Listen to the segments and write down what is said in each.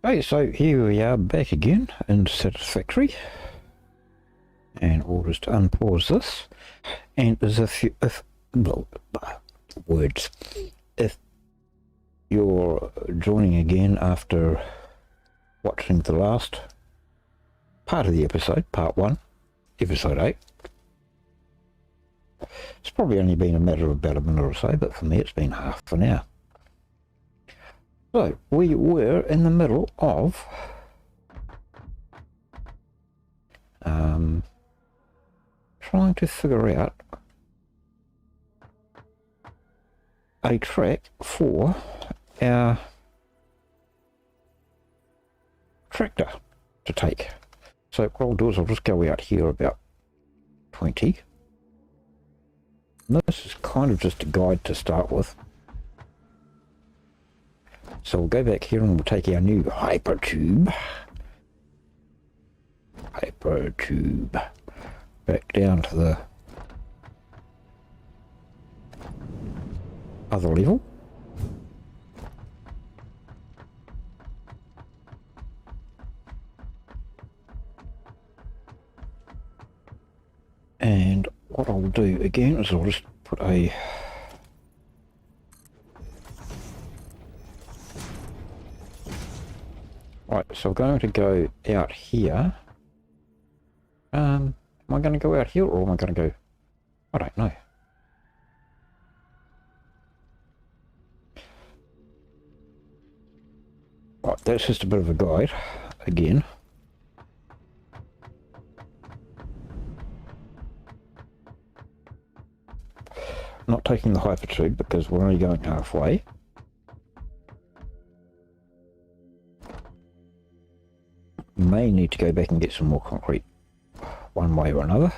Okay, so here we are back again in Satisfactory, and we'll just unpause this. And as if you're joining again after watching the last part of the episode, part 1, episode 8. It's probably only been a matter of about a minute or so, but for me it's been half an hour. So, we were in the middle of trying to figure out a track for our tractor to take. So what I'll do is I'll just go out here about 20. And this is kind of just a guide to start with. So we'll go back here and we'll take our new hypertube back down to the other level. And what I'll do again is I'll just put a right, so we're going to go out here. Am I going to go out here or am I going to go? I don't know. Right, that's just a bit of a guide again. Not taking the hypertube because we're only going halfway. May need to go back and get some more concrete one way or another.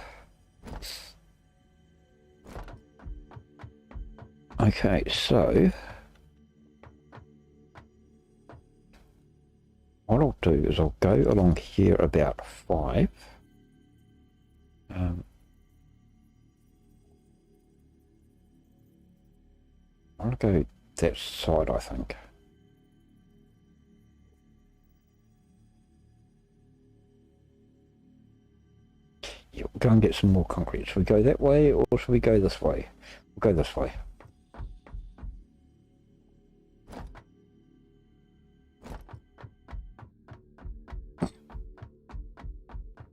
Okay, so what I'll do is I'll go along here about 5. I'll go that side, I think. Yeah, we'll go and get some more concrete. Should we go that way or should we go this way? We'll go this way.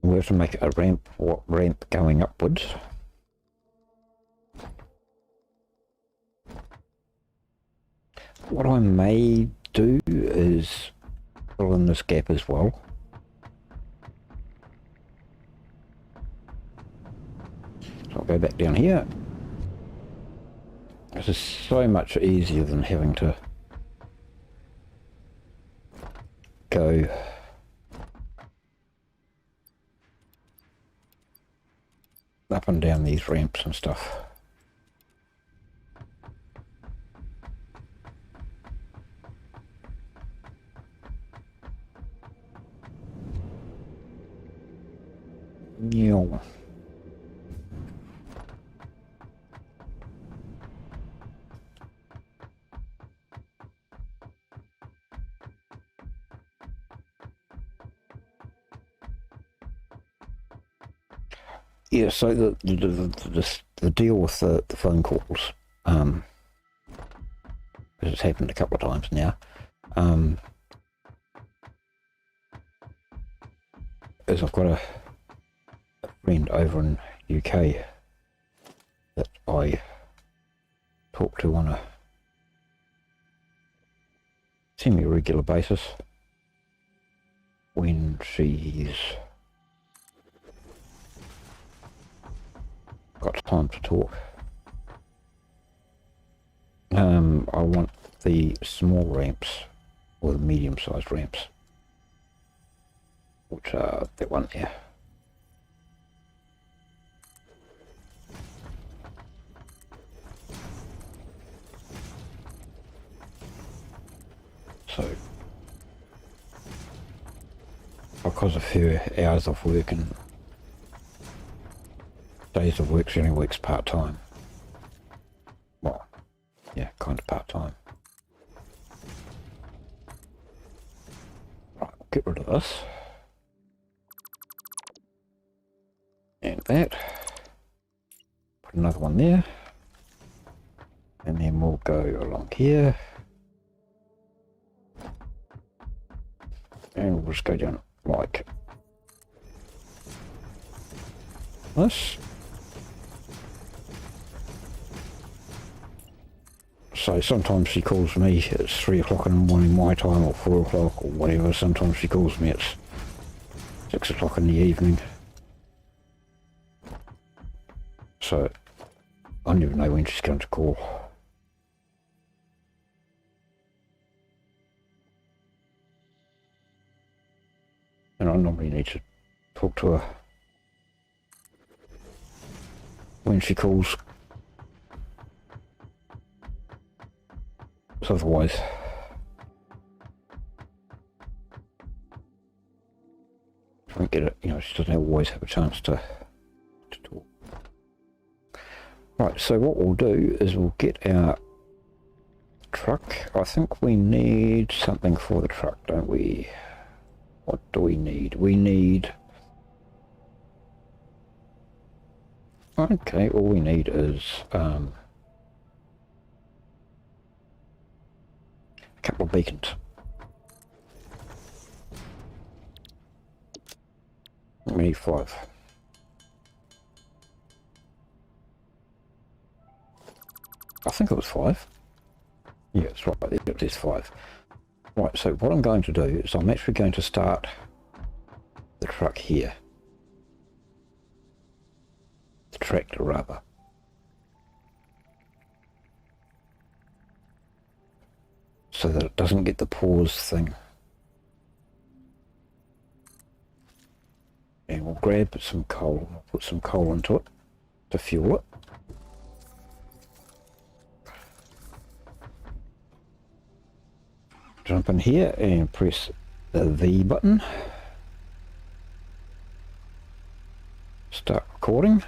We'll have to make a ramp going upwards. What I may do is fill in this gap as well. So I'll go back down here. This is so much easier than having to go up and down these ramps and stuff. Yeah. Yeah, so the deal with the phone calls, because it's happened a couple of times now, is I've got a friend over in UK that I talk to on a semi-regular basis when she's got time to talk. I want the small ramps or the medium-sized ramps, which are that one there. So, because of her hours of work and days of work, she only works part-time. Well, yeah, kind of part-time. this. And that. Put another one there. And then we'll go along here. And we'll just go down like this. So sometimes she calls me, it's 3 o'clock in the morning my time, or 4 o'clock, or whatever. Sometimes she calls me, it's 6 o'clock in the evening. So I never know when she's going to call. And I normally need to talk to her when she calls. So otherwise, I don't get it, you know, she doesn't always have a chance to talk. Right, so what we'll do is we'll get our truck. I think we need something for the truck, don't we? What do we need? We need... Okay, all we need is a couple of beacons. We need 5. I think it was 5. Yeah, it's right, it is 5. Right, so what I'm going to do is I'm actually going to start the truck here. The tractor, rather. So that it doesn't get the pause thing. And we'll grab some coal, we'll put some coal into it to fuel it. Jump in here and press the V button. Start recording.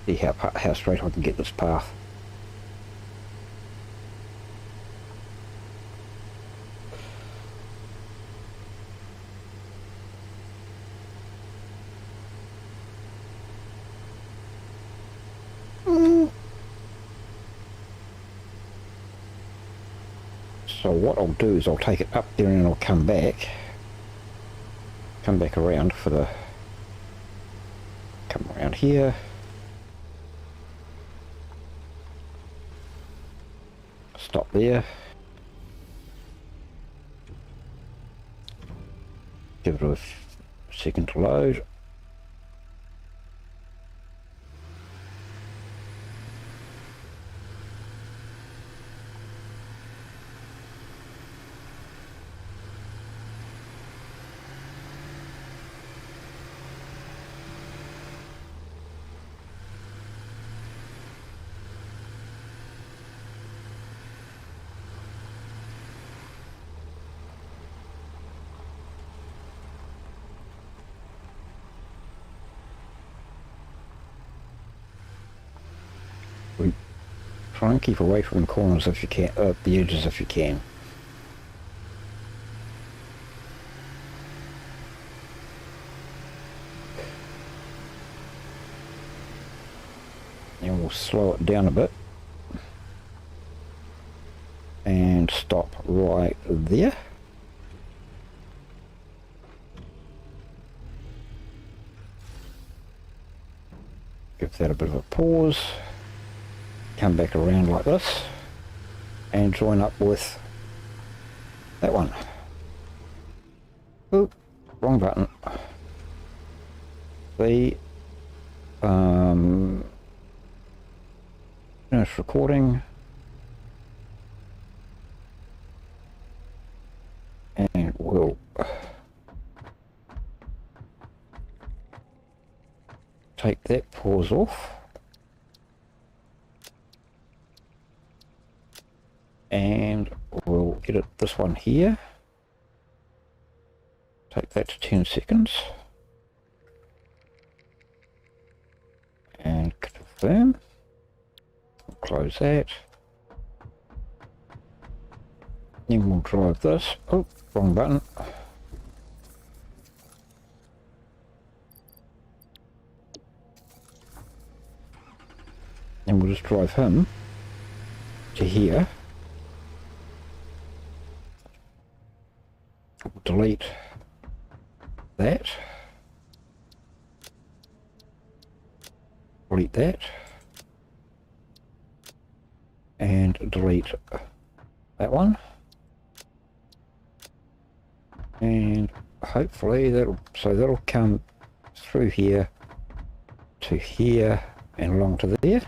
See how straight I can get this path. So what I'll do is I'll take it up there and I'll come back around for the, come around here. Stop there. Give it a second to load. Try and keep away from the corners if you can, the edges if you can. And we'll slow it down a bit. And stop right there. Give that a bit of a pause. Come back around like this and join up with that one. Oop, wrong button. The finish recording, and we'll take that pause off. And we'll edit this one here. Take that to 10 seconds. And confirm. Close that. Then we'll drive this. Oh, wrong button. And we'll just drive him to here. We'll delete that. Delete that. And delete that one. And hopefully that'll come through here to here and along to there.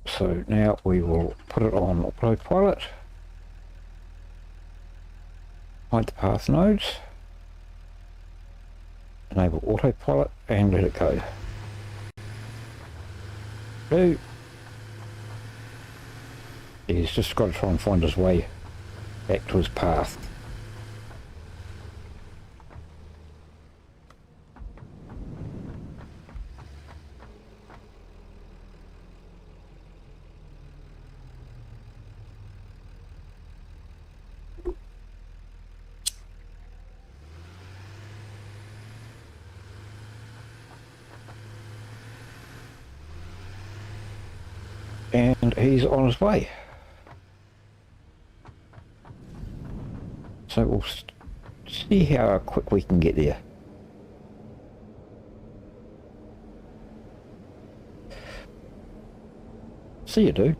So now we will put it on autopilot, hide the path nodes, enable autopilot and let it go. So he's just got to try and find his way back to his path. And he's on his way. So we'll see how quick we can get there. See you, dude.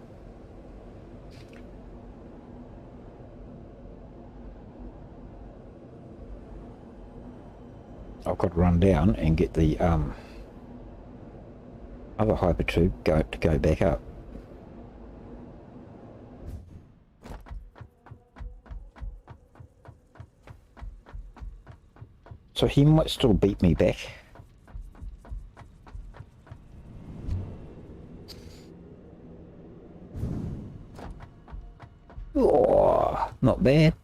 I've got to run down and get the other hypertube to go back up. So he might still beat me back. Oh, not bad.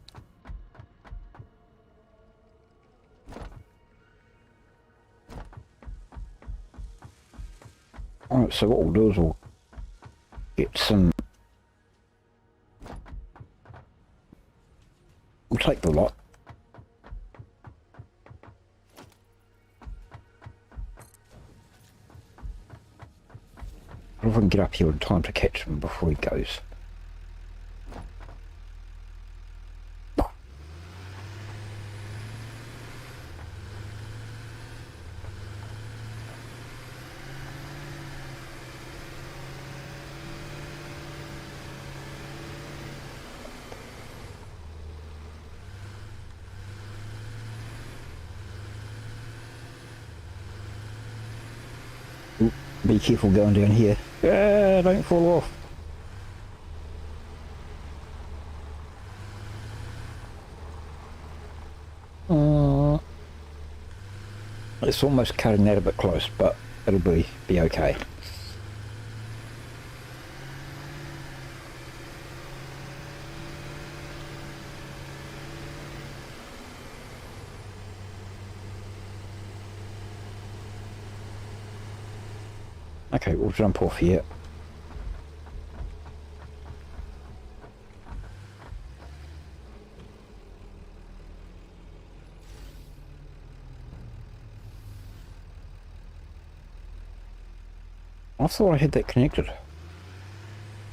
Alright, so what we'll do is we'll get some... We'll take the lot. I can get up here in time to catch him before he goes. Ooh, be careful going down here. Don't fall off. It's almost cutting that a bit close, but it'll be okay. Okay, we'll jump off here. I thought I had that connected.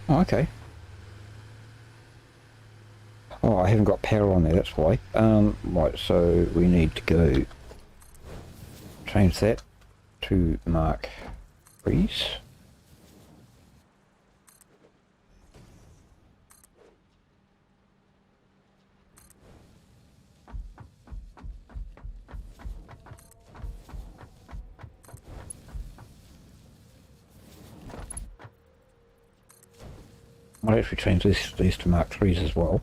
Oh, okay. Oh, I haven't got power on there, that's why. Right, so we need to go change that to Mark 3s. Might actually change these to Mark 3s as well.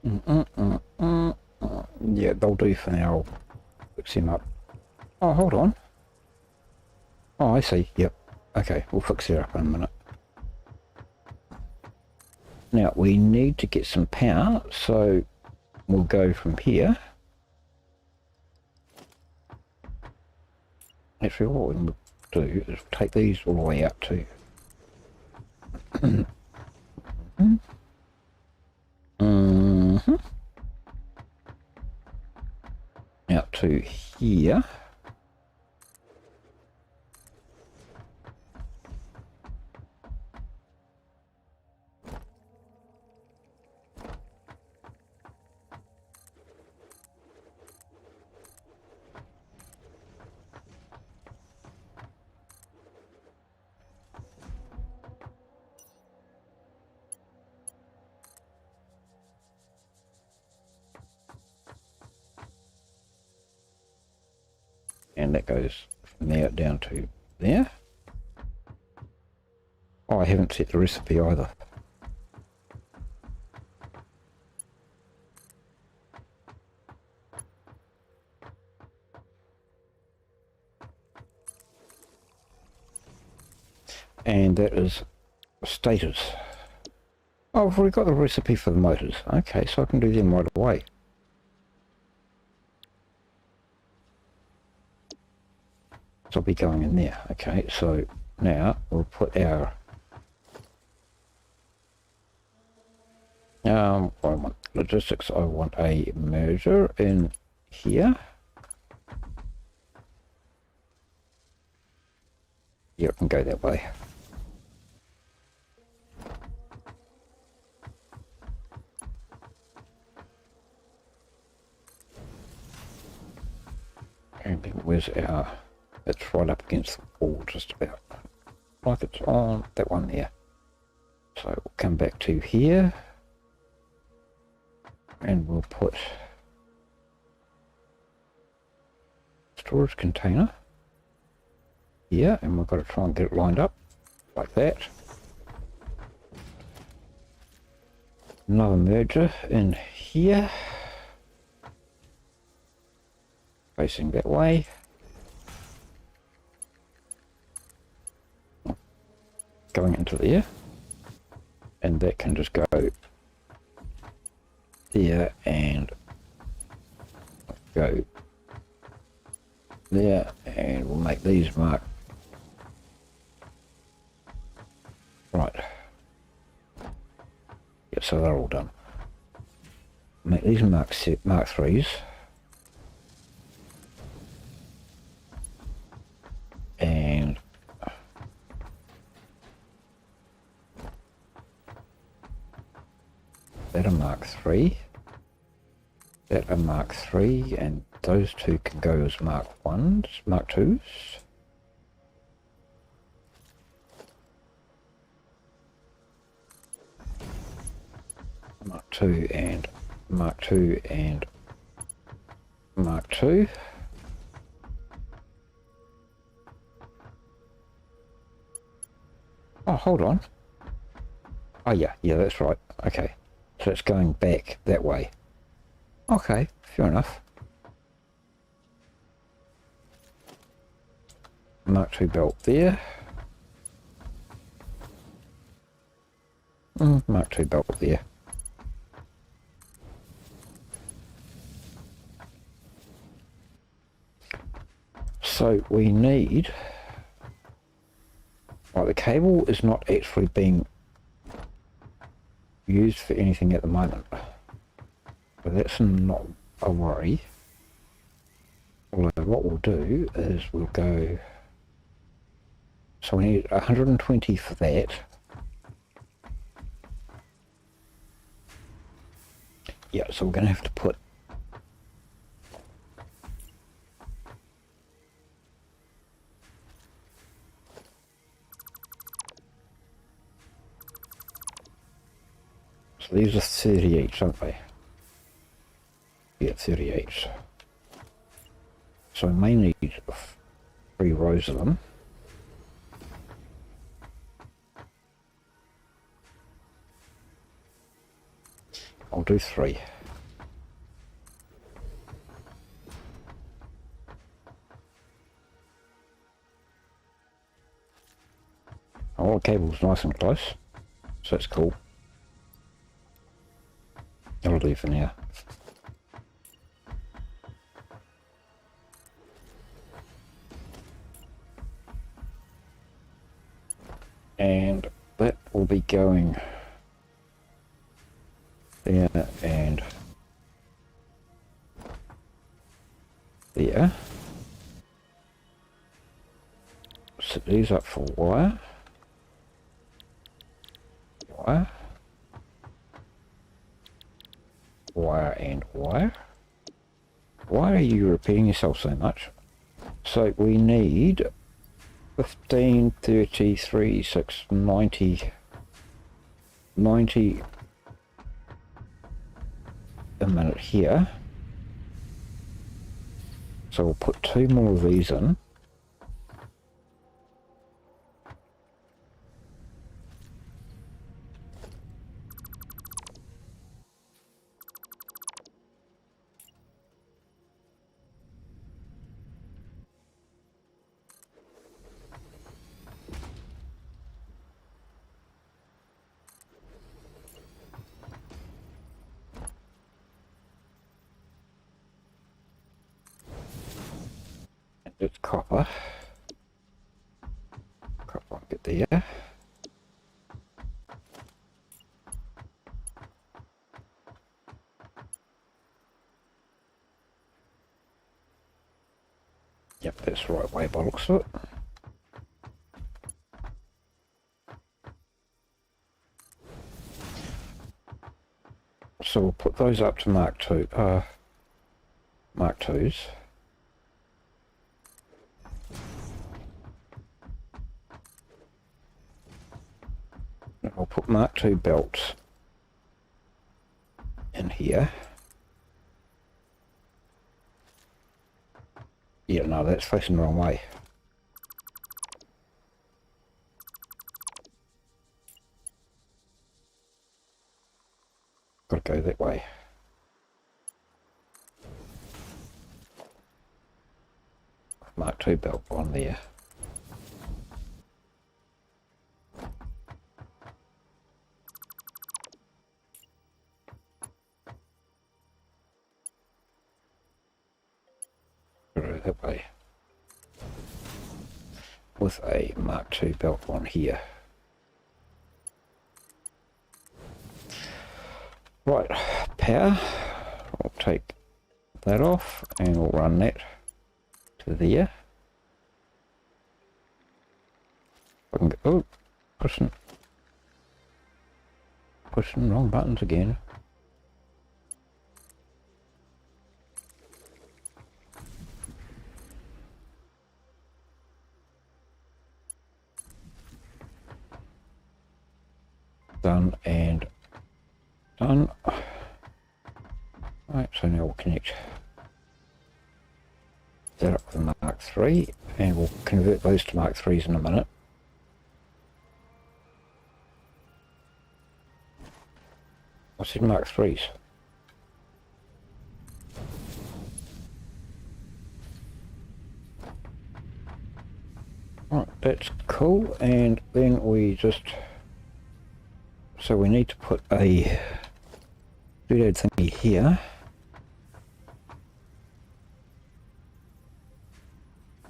Yeah, they'll do for now. I'll fix him up. Oh, hold on. Oh, I see. Yep. Okay, we'll fix it up in a minute. Now, we need to get some power, so we'll go from here. Actually, what we'll do is take these all the way out to... out to here. And that goes from there down to there. Oh, I haven't set the recipe either. And that is status. Oh, I've already got the recipe for the motors. Okay, so I can do them right away. So I'll be going in there. Okay, so now we'll put our I want logistics. I want a merger in here. Yeah, I can go that way. And then where's our... It's right up against the wall just about. Like it's on that one there. So we'll come back to here. And we'll put storage container here, and we've got to try and get it lined up like that. Another merger in here, facing that way. Going into there, and that can just go there and go there, and we'll make these mark right. Yep, so they're all done. Make these Mark 3s, and that a Mark 3, that a Mark 3, and those two can go as Mark 1s, Mark 2s. Mark 2 and Mark 2 and Mark 2. Oh, hold on. Oh yeah, that's right. Okay. So it's going back that way. Okay, fair enough. Mark 2 belt there. Mark 2 belt there. So we need... Well, the cable is not actually being used for anything at the moment, but that's not a worry. Although what we'll do is we'll go, so we need 120 for that. Yeah, so we're going to have to put these are 38, aren't they? Yeah, 38. So I may need 3 rows of them. I'll I'll do 3. Oh, the cable's nice and close, so it's cool. That'll do for now. And that will be going there and there. Set these up for wire. Wire. Wire and wire. Why are you repeating yourself so much? So we need 15, 30, 36, 90, 90 a minute here. So we'll put 2 more of these in. It's copper. Copper, get there. Yep, that's the right way by the looks of it. So we'll put those up to Mark 2s. I'll put Mark 2 belts in here. Yeah, no, that's facing the wrong way. Got to go that way. Mark 2 belt on there. That way, with a Mark II belt on here. Right, power, I'll take that off and we'll run that to there. I can go, oh, pushing wrong buttons again. Done and done. Right, so now we'll connect that up with the Mark III and we'll convert those to Mark IIIs in a minute. I said Mark IIIs. Right, that's cool, and then we just... So we need to put a doodad thingy here.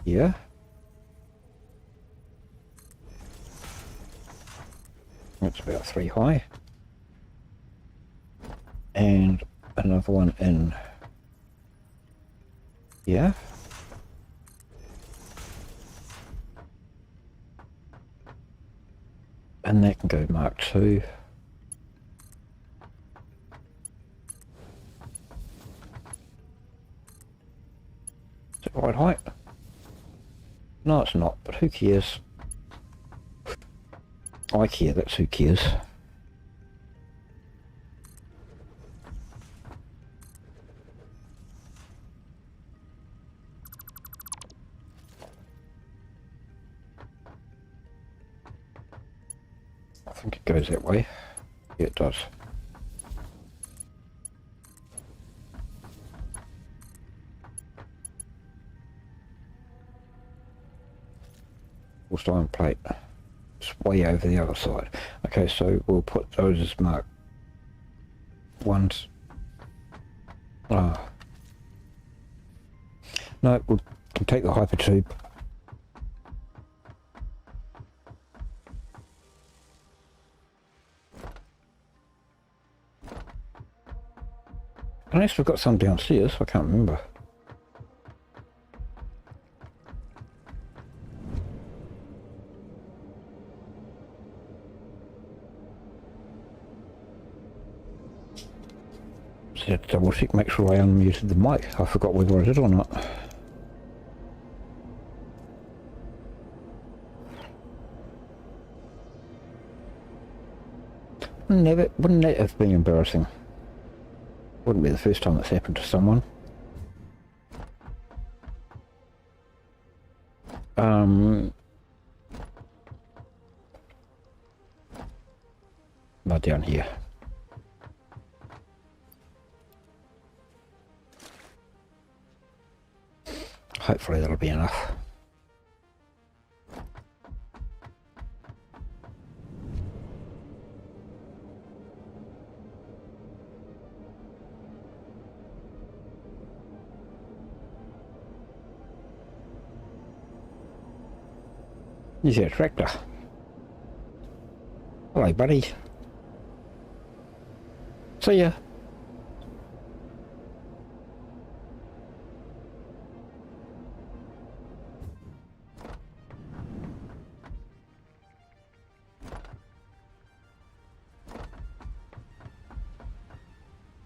Here. That's about 3 high. And another one in here. And that can go Mark II. Is it right height? No, it's not, but who cares? I care, that's who cares. I think it goes that way. Yeah, it does. reinforced iron plate. It's way over the other side. Okay, so we'll put those as mark ones. No, we can take the hyper tube. Unless we've got some downstairs, I can't remember. So I had to double check, make sure I unmuted the mic. I forgot whether I did or not. Wouldn't that have been embarrassing? Wouldn't be the first time it's happened to someone. Not down here. Hopefully that'll be enough. Is that a tractor? Hello, buddy. See ya.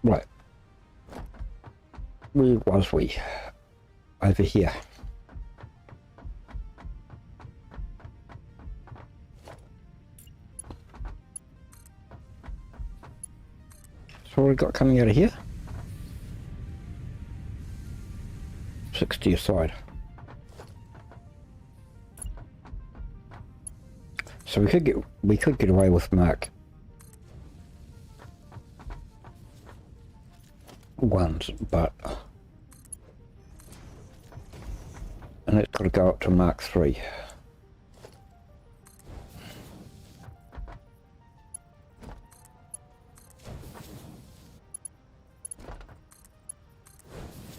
Right. Where was we? Over here. So what we got coming out of here? 60 aside. So we could get away with Mark 1s, but and it's got to go up to Mark 3.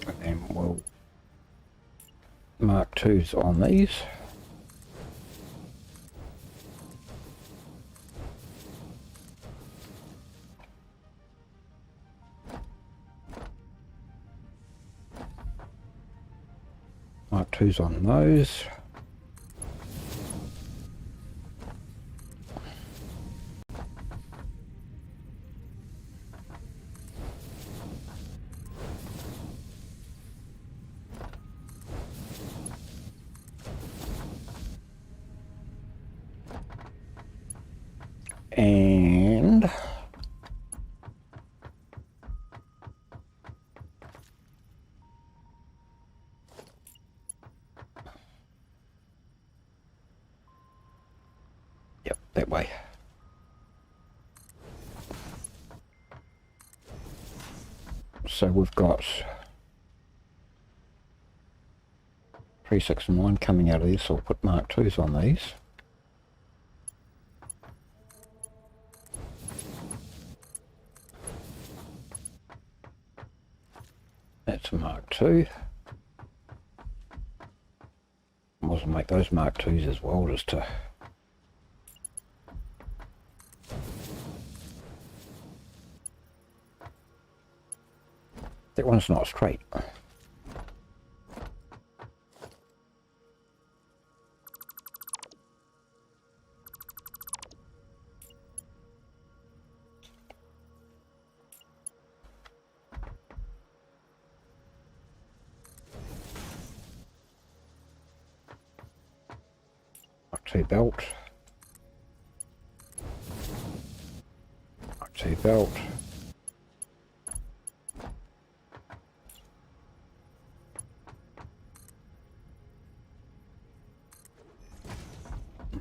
And then we'll Mark 2s on these. Mark 2s on those. And yep, that way. So we've got 3, 6 and 9 coming out of this, so we'll put Mark 2s on these. That's a Mark 2. Might as well make those Mark 2s as well, just to that one's not straight. Mark 2 belt. Mark 2 belt.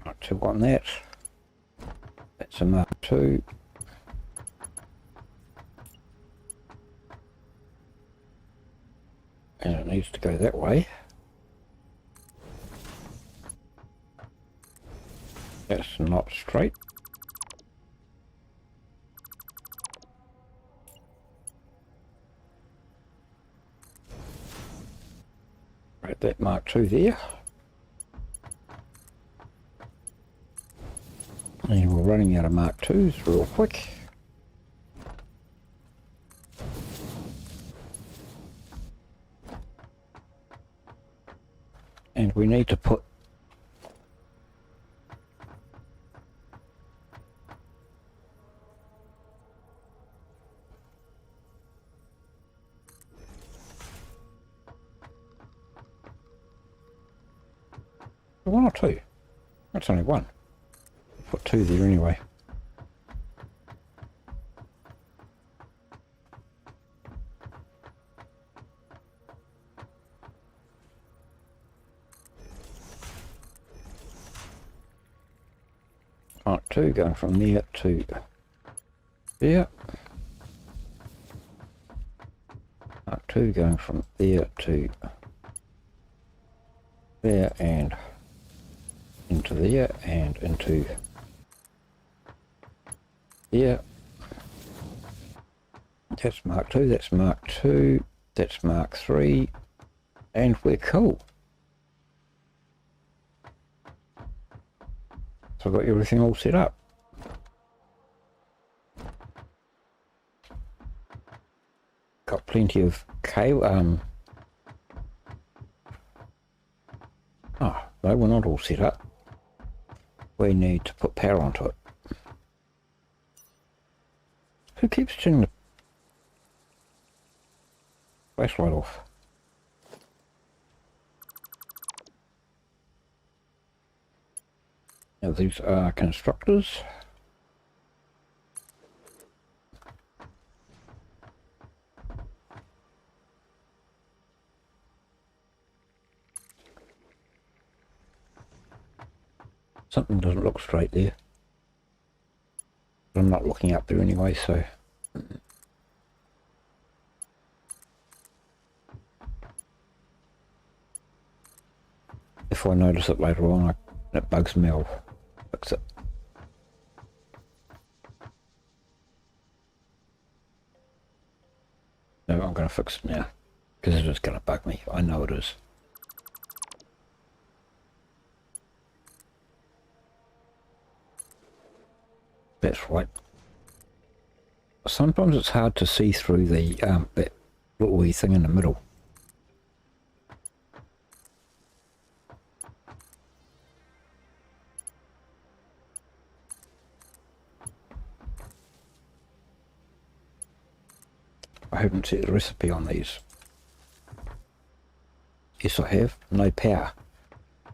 Mark 2 on that. That's a Mark 2. And it needs to go that way. That's not straight. Right, that Mark 2 there. And we're running out of Mark 2s real quick. And we need to put one or two. That's only one. Put two there anyway. Mark 2 going from there to there. Mark 2 going from there to there and into there and into there. That's Mark 2, that's Mark 2, that's Mark 3, and we're cool. So I've got everything all set up. Got plenty of cable. Oh, no, we're not all set up. We need to put power onto it. Who keeps turning the flashlight off? Now these are constructors. Something doesn't look straight there. I'm not looking up there anyway, so... If I notice it later on, it bugs me, I'll fix it. No, I'm going to fix it now, because it is going to bug me. I know it is. That's right. Sometimes it's hard to see through the that little wee thing in the middle. I haven't set the recipe on these. Yes, I have. No power.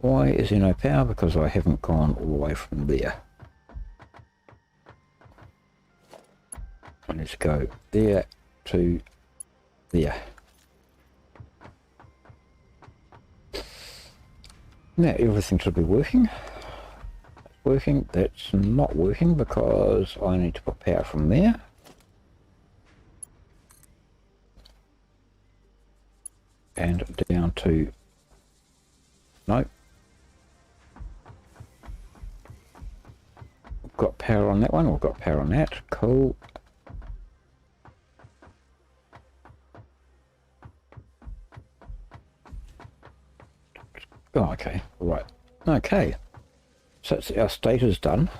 Why is there no power? Because I haven't gone all the way from there. Let's go there to there. Now everything should be working. Working. That's not working because I need to put power from there. And down to... No. We've got power on that one. We've got power on that. Cool. Oh, okay, right. Okay, so that's, our state is done.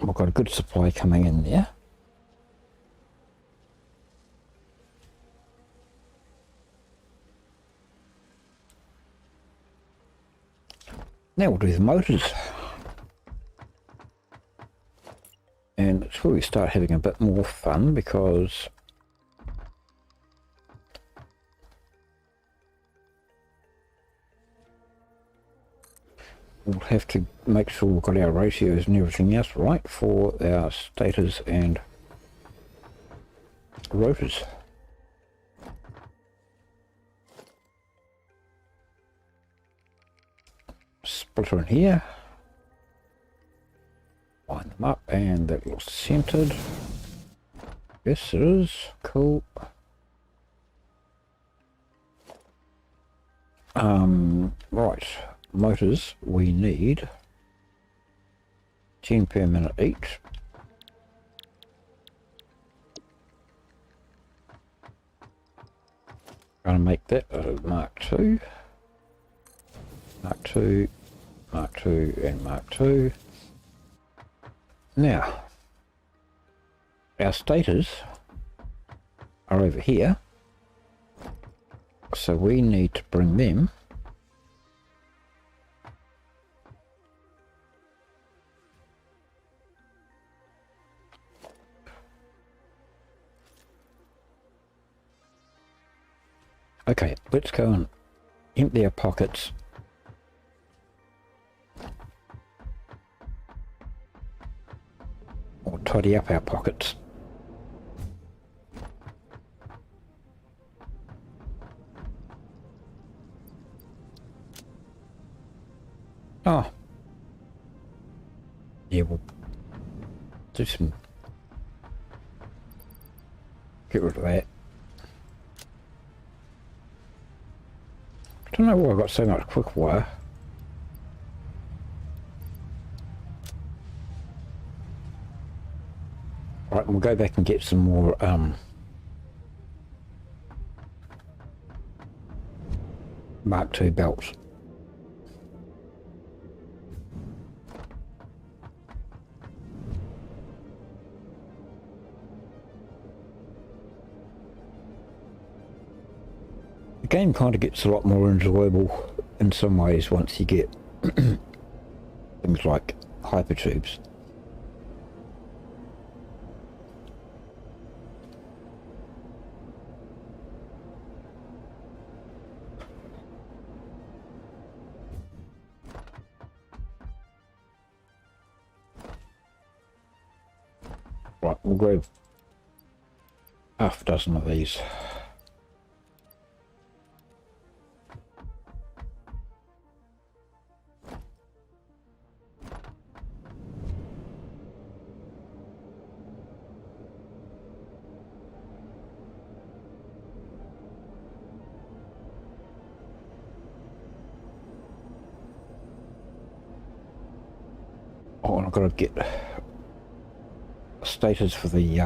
We've got a good supply coming in there. Now we'll do the motors. And it's where we start having a bit more fun because we'll have to make sure we've got our ratios and everything else right for our stators and rotors. Splitter in here. Line them up and that looks centered. Yes, it is. Cool. Right, motors, we need 10 per minute each. Gonna make that a Mark II, Mark II, Mark II, and Mark II. Now, our stators are over here, so we need to bring them okay, let's go and empty our pockets. Or tidy up our pockets. Oh. Yeah, we'll do some... Get rid of that. I don't know why I've got so much quick wire. Right, we'll go back and get some more Mark II belts. The game kind of gets a lot more enjoyable in some ways once you get things like hypertubes. Right, we'll grab half a dozen of these. Oh, and I've got to get status for the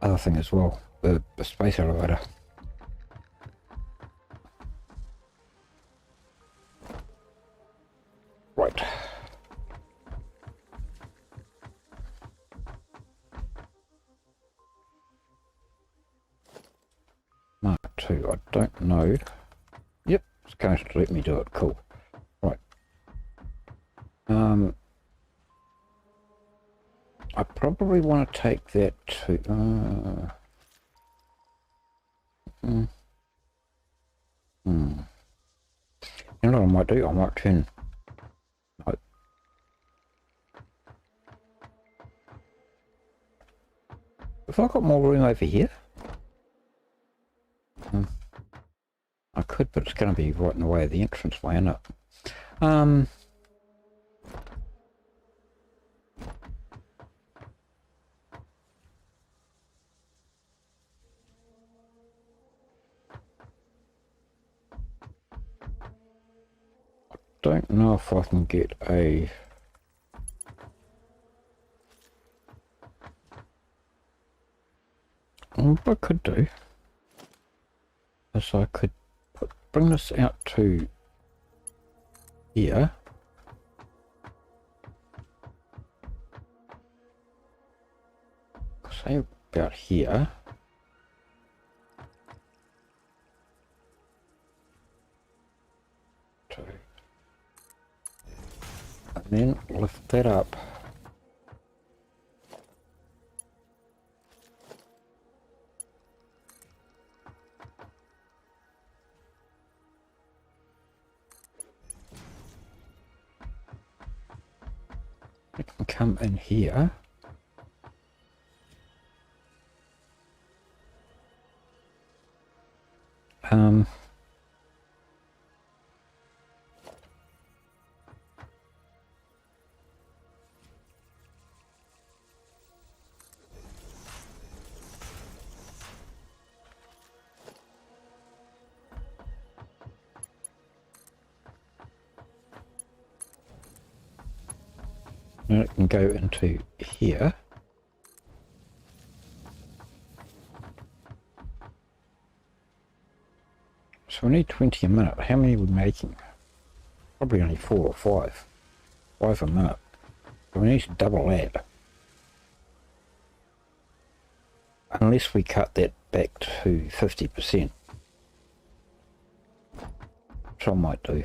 other thing as well, the space elevator. Right. Mark II, I don't know. Yep, it's going to let me do it, cool. Right. I probably want to take that to... You know what I might do? I might turn... Have I got more room over here? I could, but it's going to be right in the way of the entrance way, isn't it? Don't know if I can get a... What I could do is I could bring this out to here. Say about here. And then lift that up. It can come in here. And it can go into here. So we need 20 a minute. How many are we making? Probably only 4 or 5. 5 a minute. So we need to double that. Unless we cut that back to 50%. Which I might do.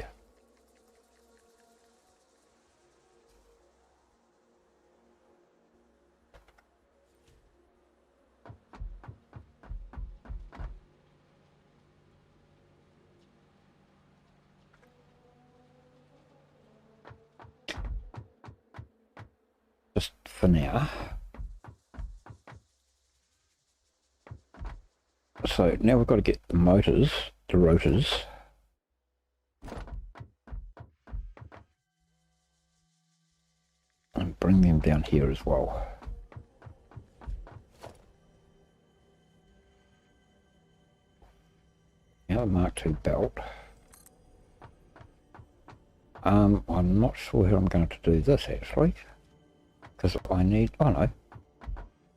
Just for now. So now we've got to get the motors, the rotors. And bring them down here as well. Now the Mark II belt. I'm not sure how I'm going to do this actually. Because I need, oh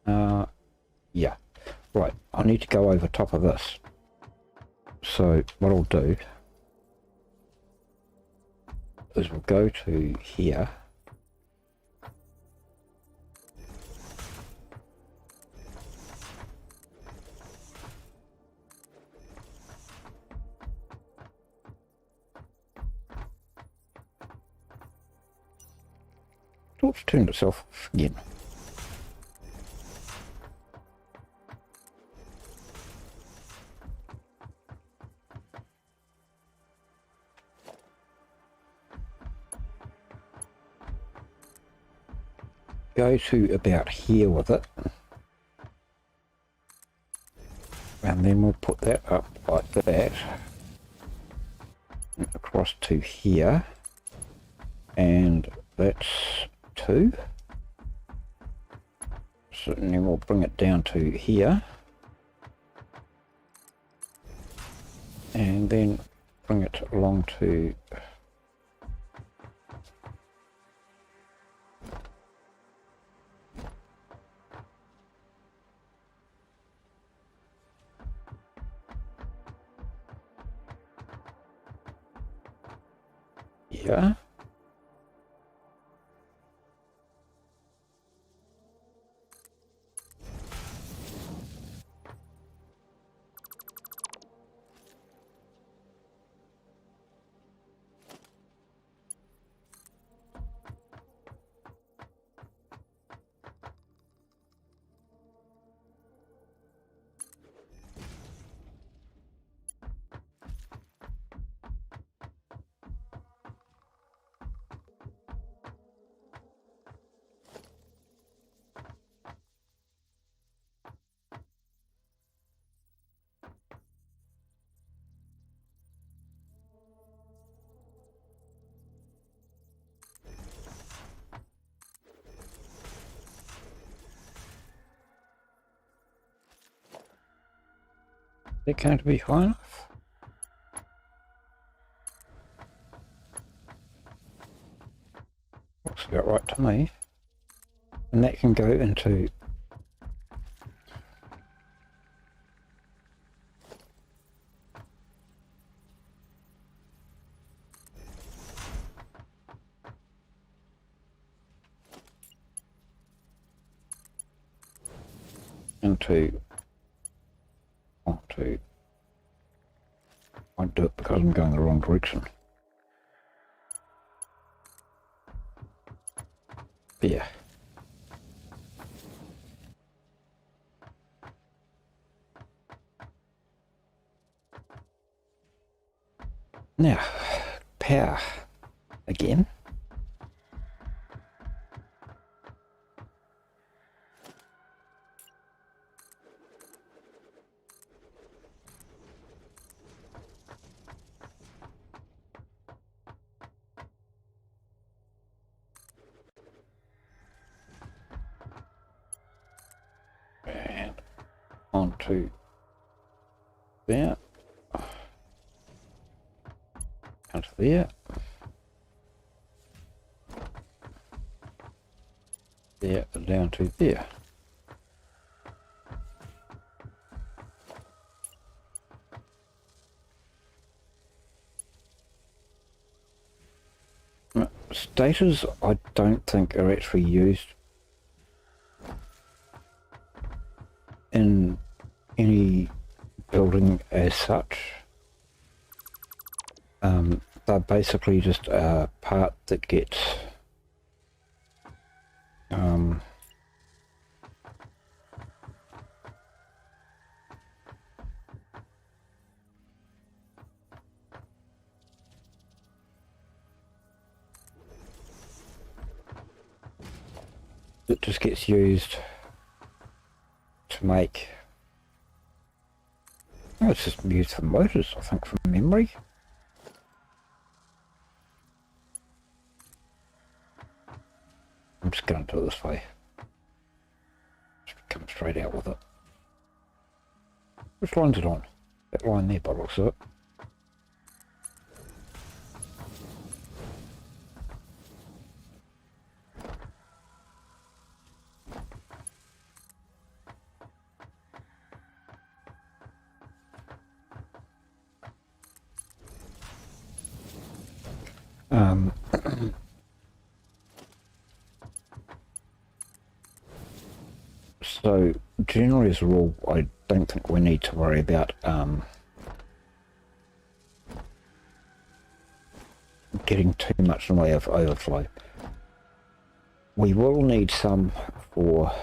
no. Yeah. Right, I need to go over top of this. So what I'll do is we'll go to here. It's turned itself off again. Go to about here with it. And then we'll put that up like that. And across to here. And that's 2. So then we'll bring it down to here. And then bring it along to here. Is it going to be high enough? Looks about right to me. And that can go into onto I won't do it because I'm going the wrong direction. There. Now, power again. And onto there. Onto there. there down to there. Stators I don't think are actually used in any building as such. They're basically just a part that gets used to make, oh, it's just used for motors, I think, from memory. I'm just going to do it this way. Just come straight out with it. Which line's it on? That line there, by the looks of it. So generally as a rule, I don't think we need to worry about getting too much in the way of overflow. We will need some for,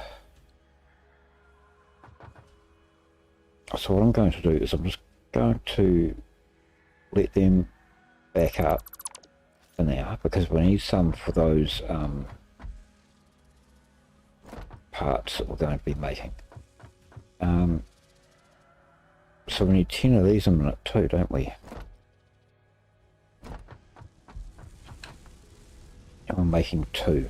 so what I'm going to do is I'm just going to let them back up for now, because we need some for those parts that we're going to be making. So we need 10 of these a minute too, don't we? And we're making 2.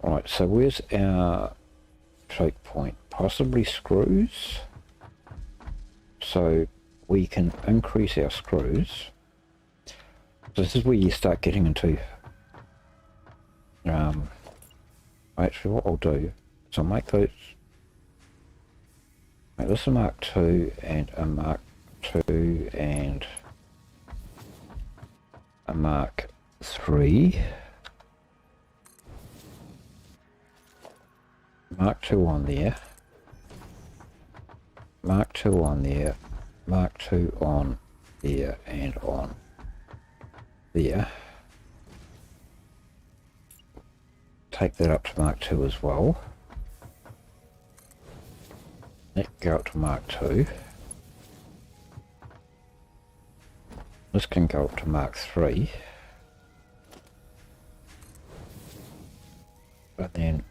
Right, so where's our choke point? Possibly screws. So we can increase our screws. So this is where you start getting into actually what I'll do is I'll make this a Mark 2 and a Mark 2 and a Mark 3. Mark 2 on there. Mark 2 on there. Mark 2 on there and on there. Take that up to Mark 2 as well. That go up to Mark 2. This can go up to Mark 3. But then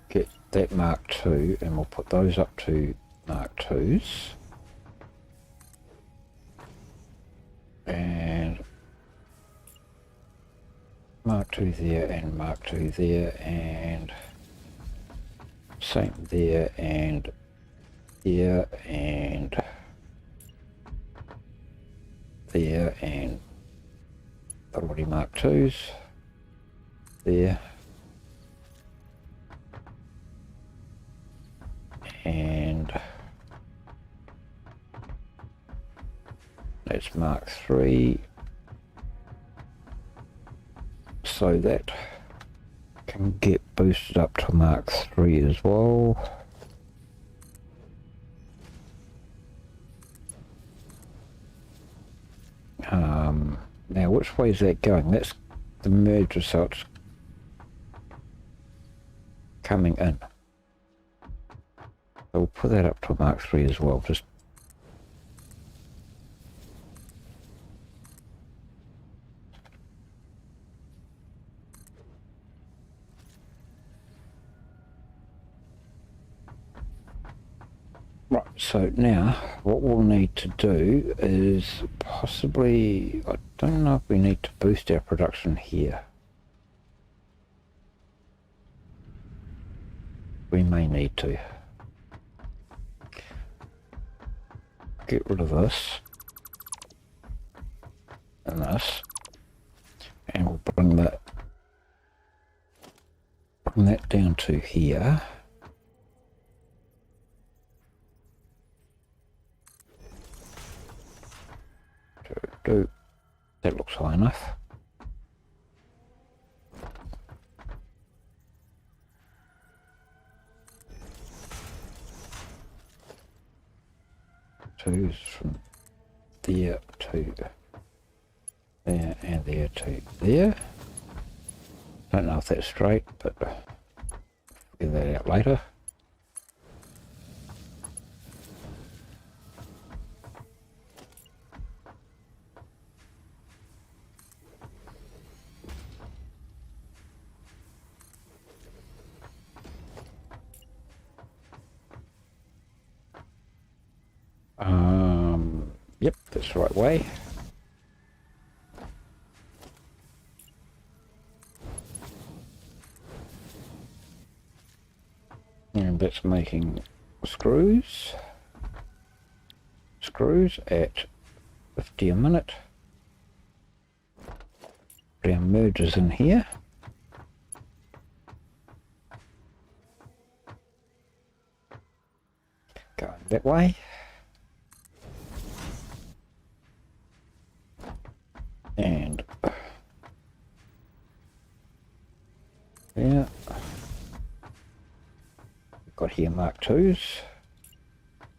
get that Mark 2 and we'll put those up to Mark 2s. And Mark 2 there and Mark 2 there and same there and there and there and already Mark 2s there and that's Mark 3. So that can get boosted up to Mark 3 as well. Now which way is that going? That's the merger, so it's coming in. So we'll put that up to Mark 3 as well. Just right, so now what we'll need to do is possibly, I don't know if we need to boost our production here. We may need to. Get rid of this and this, and we'll bring that bring that down to here. That looks high enough. Twos from there to there and there to there. Don't know if that's straight, but figure that out later. Yep, that's the right way. And that's making screws. Screws at 50 a minute. Put our mergers in here. Going that way. And yeah, we've got here Mark IIs,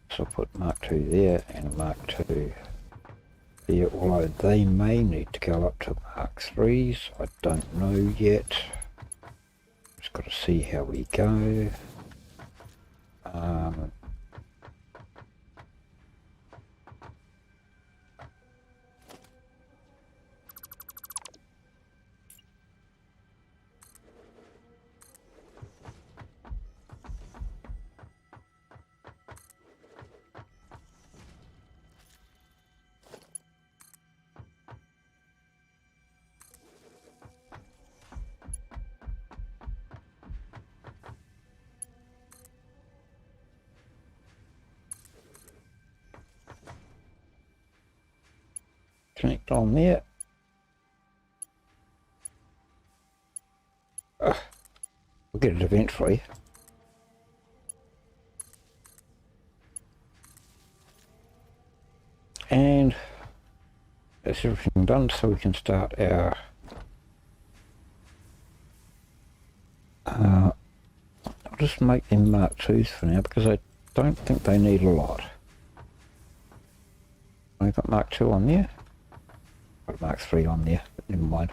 so I'll put Mark II there and Mark II there, although they may need to go up to Mark IIIs, I don't know yet, just got to see how we go. Connect on there. We'll get it eventually. And that's everything done, so we can start our I'll just make them Mark IIs for now because I don't think they need a lot. I've got Mark II on there. Got Mark III on there, but never mind.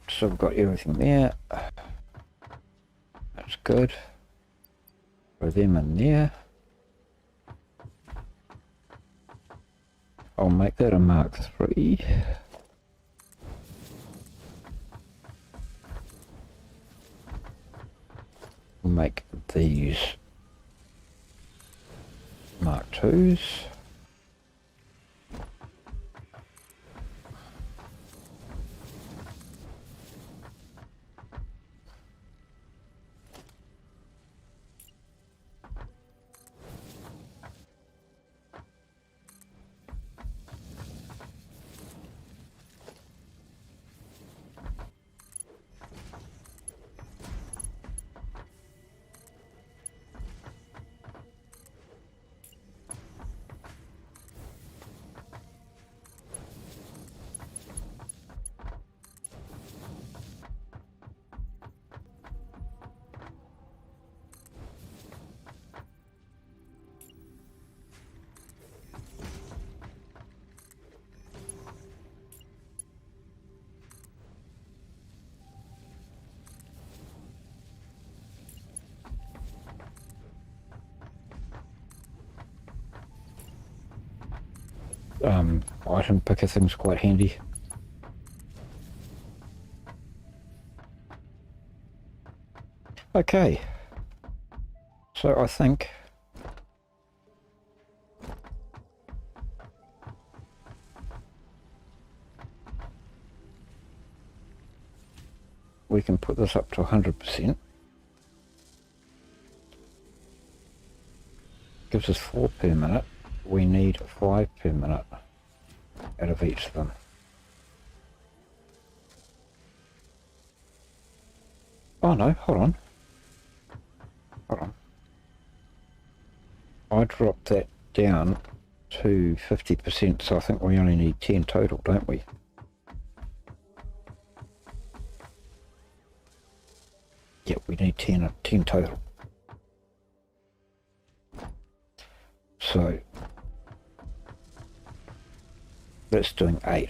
So we've got everything there. That's good. Throw them in there. I'll make that a Mark III. Make these Mark IIs. Item picker thing's quite handy. Okay, so I think we can put this up to 100%. gives us 4 per minute. We need 5 per minute out of each of them. Oh no, hold on. Hold on. I dropped that down to 50%, so I think we only need 10 total, don't we? Yep, we need 10 total. So that's doing 8.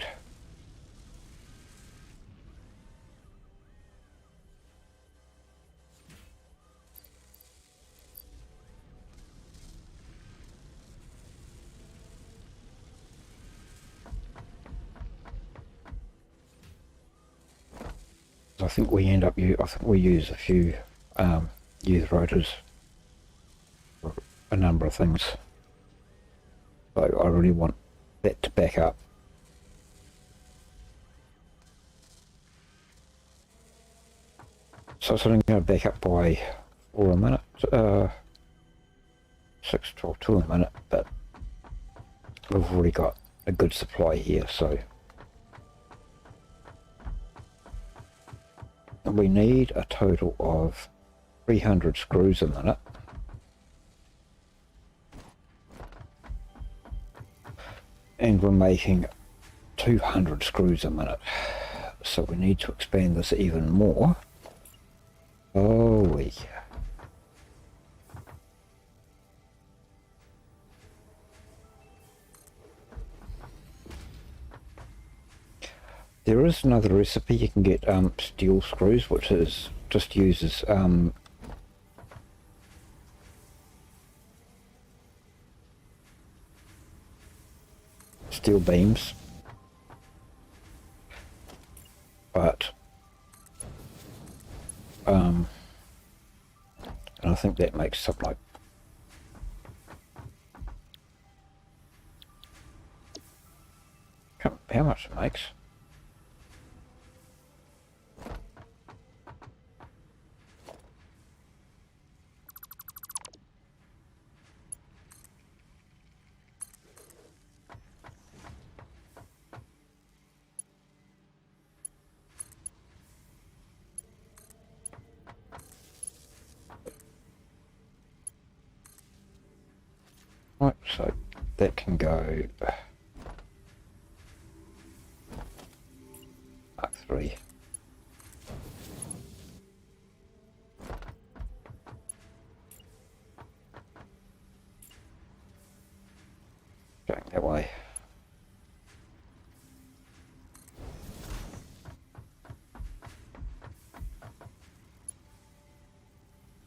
I think we end up, I think we use a few youth rotors for a number of things. So I really want that to back up. So it's only going to back up by 4 a minute, 6, 12, 2 a minute, but we've already got a good supply here, so we need a total of 300 screws a minute. And we're making 200 screws a minute. So we need to expand this even more. Oh, we. There is another recipe. You can get steel screws, which is just uses steel beams, but and I think that makes something like how much it makes. Right, so that can go Mark 3. Going that way.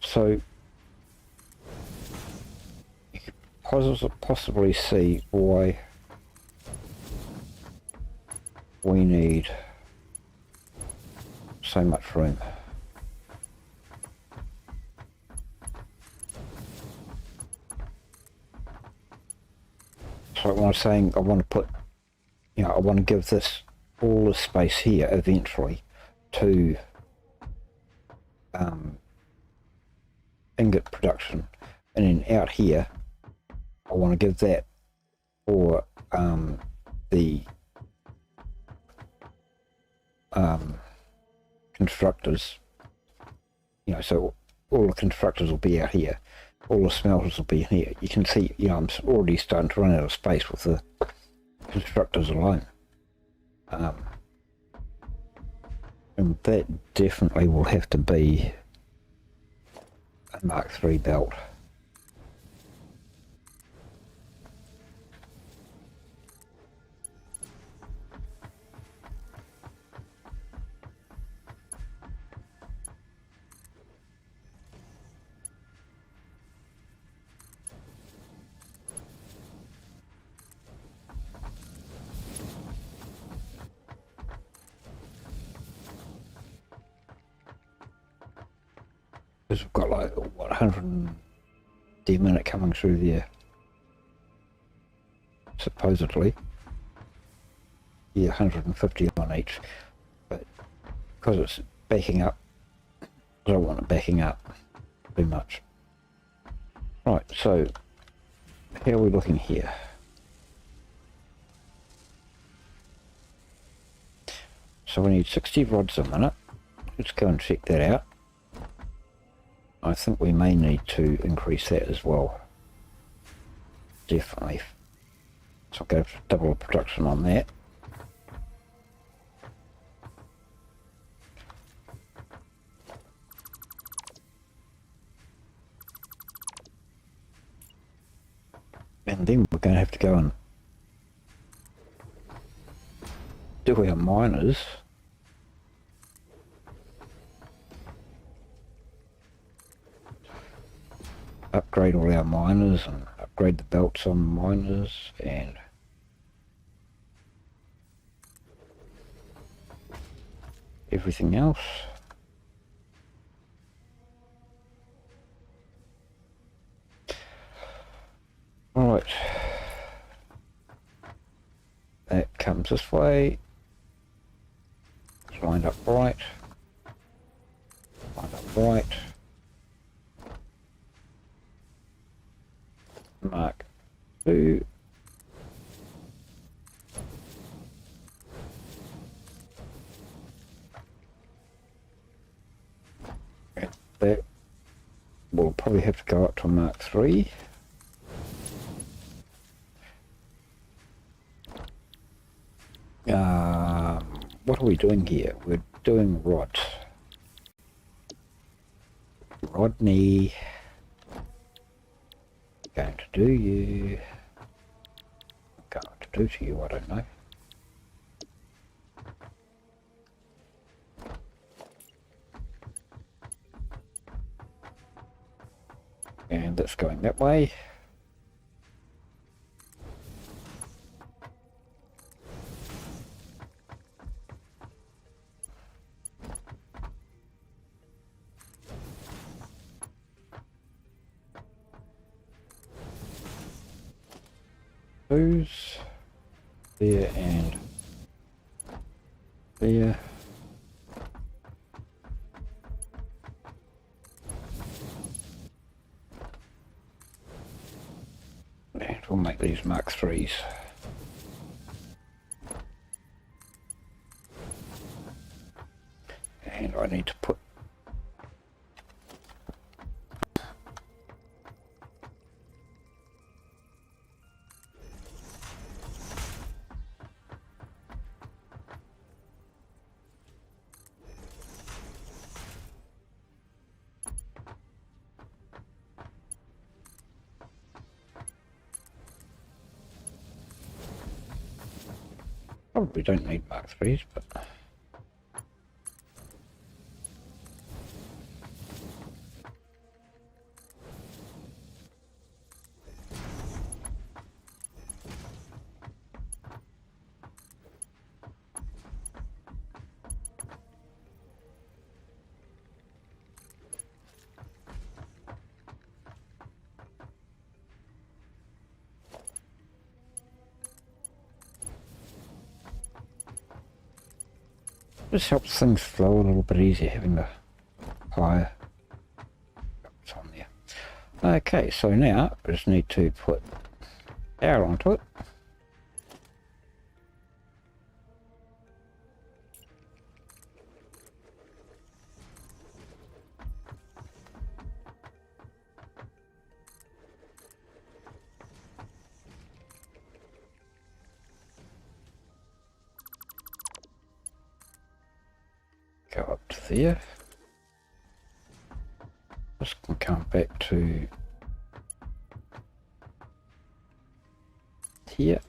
So you could possibly see why we need so much room. So when I'm saying I want to put, I want to give this all the space here eventually to ingot production, and then out here I want to give that for the constructors, so all the constructors will be out here, all the smelters will be in here. You can see, I'm already starting to run out of space with the constructors alone. And that definitely will have to be a Mark 3 belt. Because we've got like 100 a minute coming through there, supposedly. Yeah, 150 on each, but because it's backing up, I don't want it backing up too much. Right, so How are we looking here? So we need 60 rods a minute. Let's go and check that out. I think we may need to increase that as well. Definitely. So I'll go for double production on that. And then we're going to have to go and do our miners. Upgrade all our miners and upgrade the belts on miners and everything else. Right, that comes this way. It's lined up right. Lined up right. Mark 2. And that will probably have to go up to Mark 3. What are we doing here? We're doing rods. Rodney. Going to do you. Going to do to you, I don't know. And that's going that way. Those there and there. And we'll make these Mark 3s. And I need to put probably don't need Mark 3s, but just helps things flow a little bit easier having the higher belts on there. Okay, so now I just need to put power onto it. Go up to there. This can come back to here.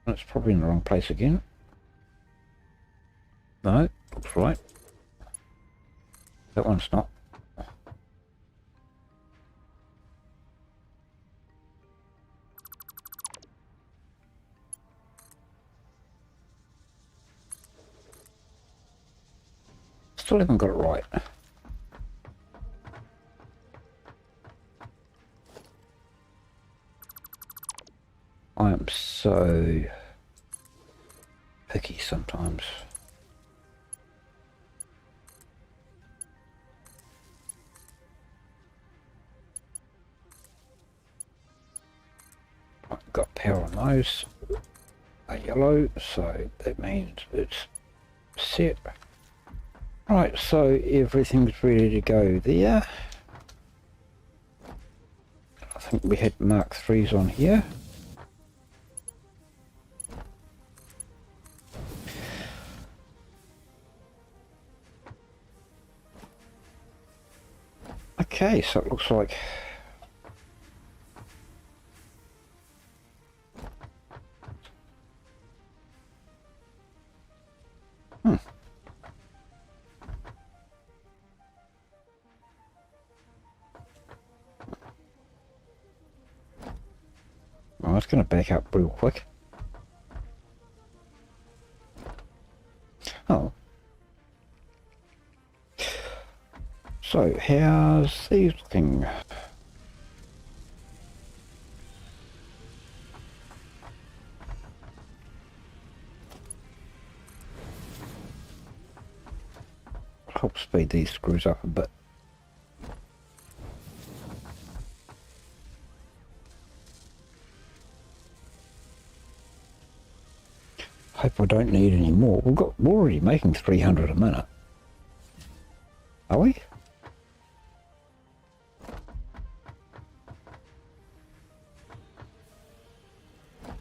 It's probably in the wrong place again. No, looks right. That one's not. Still haven't got it right. I am so picky sometimes. got power on those. A yellow, so that means it's set. Right, so everything's ready to go there. I think we had Mark 3s on here. Okay, so it looks like well, it's going to back up real quick. Oh. So, how's these looking? Help speed these screws up a bit. Hope I don't need any more. We're already making 300 a minute. Are we?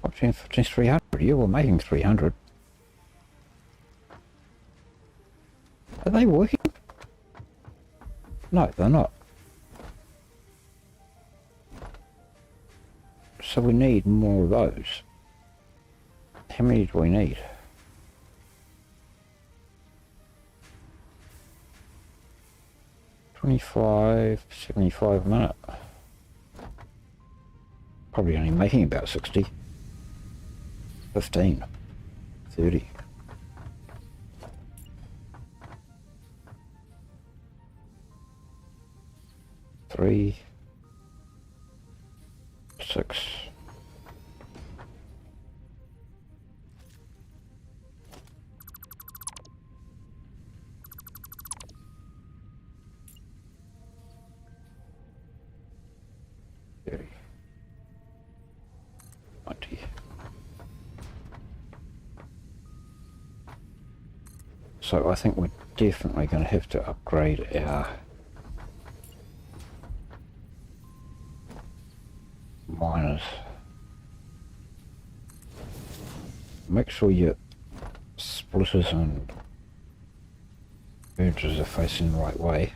14, 15, 300. Yeah, we're making 300. Are they working? No, they're not. So we need more of those. How many do we need? $25, $75 a minute. Probably only making about 60. 15. 30. Three. 6. So I think we're definitely going to have to upgrade our miners. Make sure your splitters and mergers are facing the right way.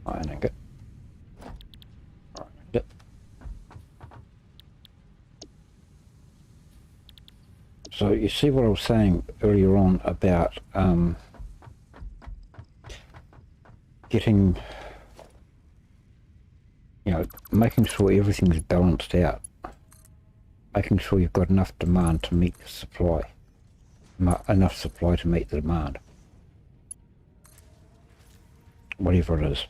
Ironing it. So you see what I was saying earlier on about getting, making sure everything's balanced out, making sure you've got enough demand to meet the supply, enough supply to meet the demand, whatever it is.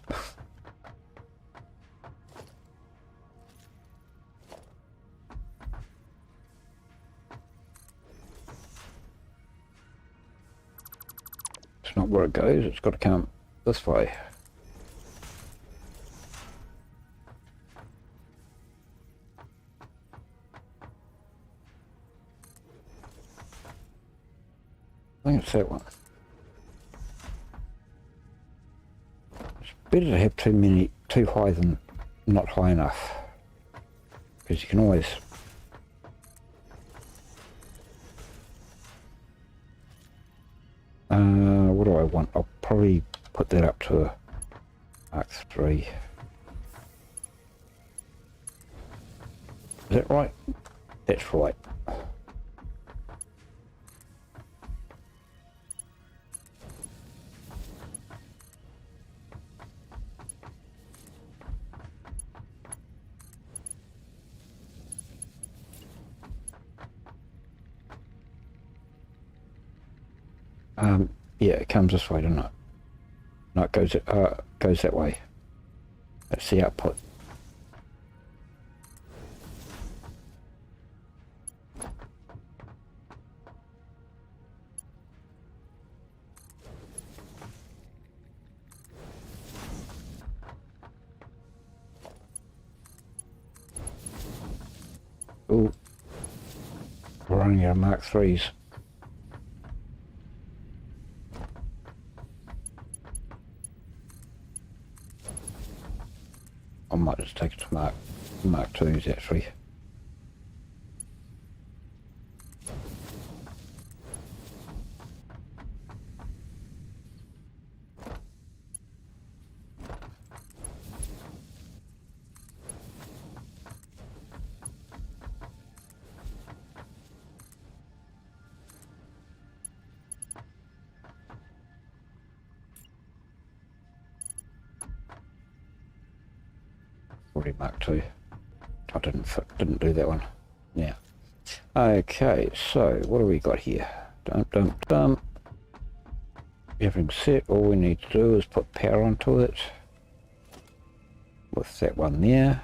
It's not where it goes, it's got to come this way. I think it's that one. It's better to have too high than not high enough, because you can always what do I want? I'll probably put that up to Mark 3. Is that right? That's right. Yeah, it comes this way, doesn't it? No, it goes that way. That's the output. Oh, we're running out of Mark 3s. I might just take it to Mark 2s actually. Already Mark 2. I didn't do that one. Yeah. Okay, so what do we got here? Dump. Everything's set. All we need to do is put power onto it. With that one there.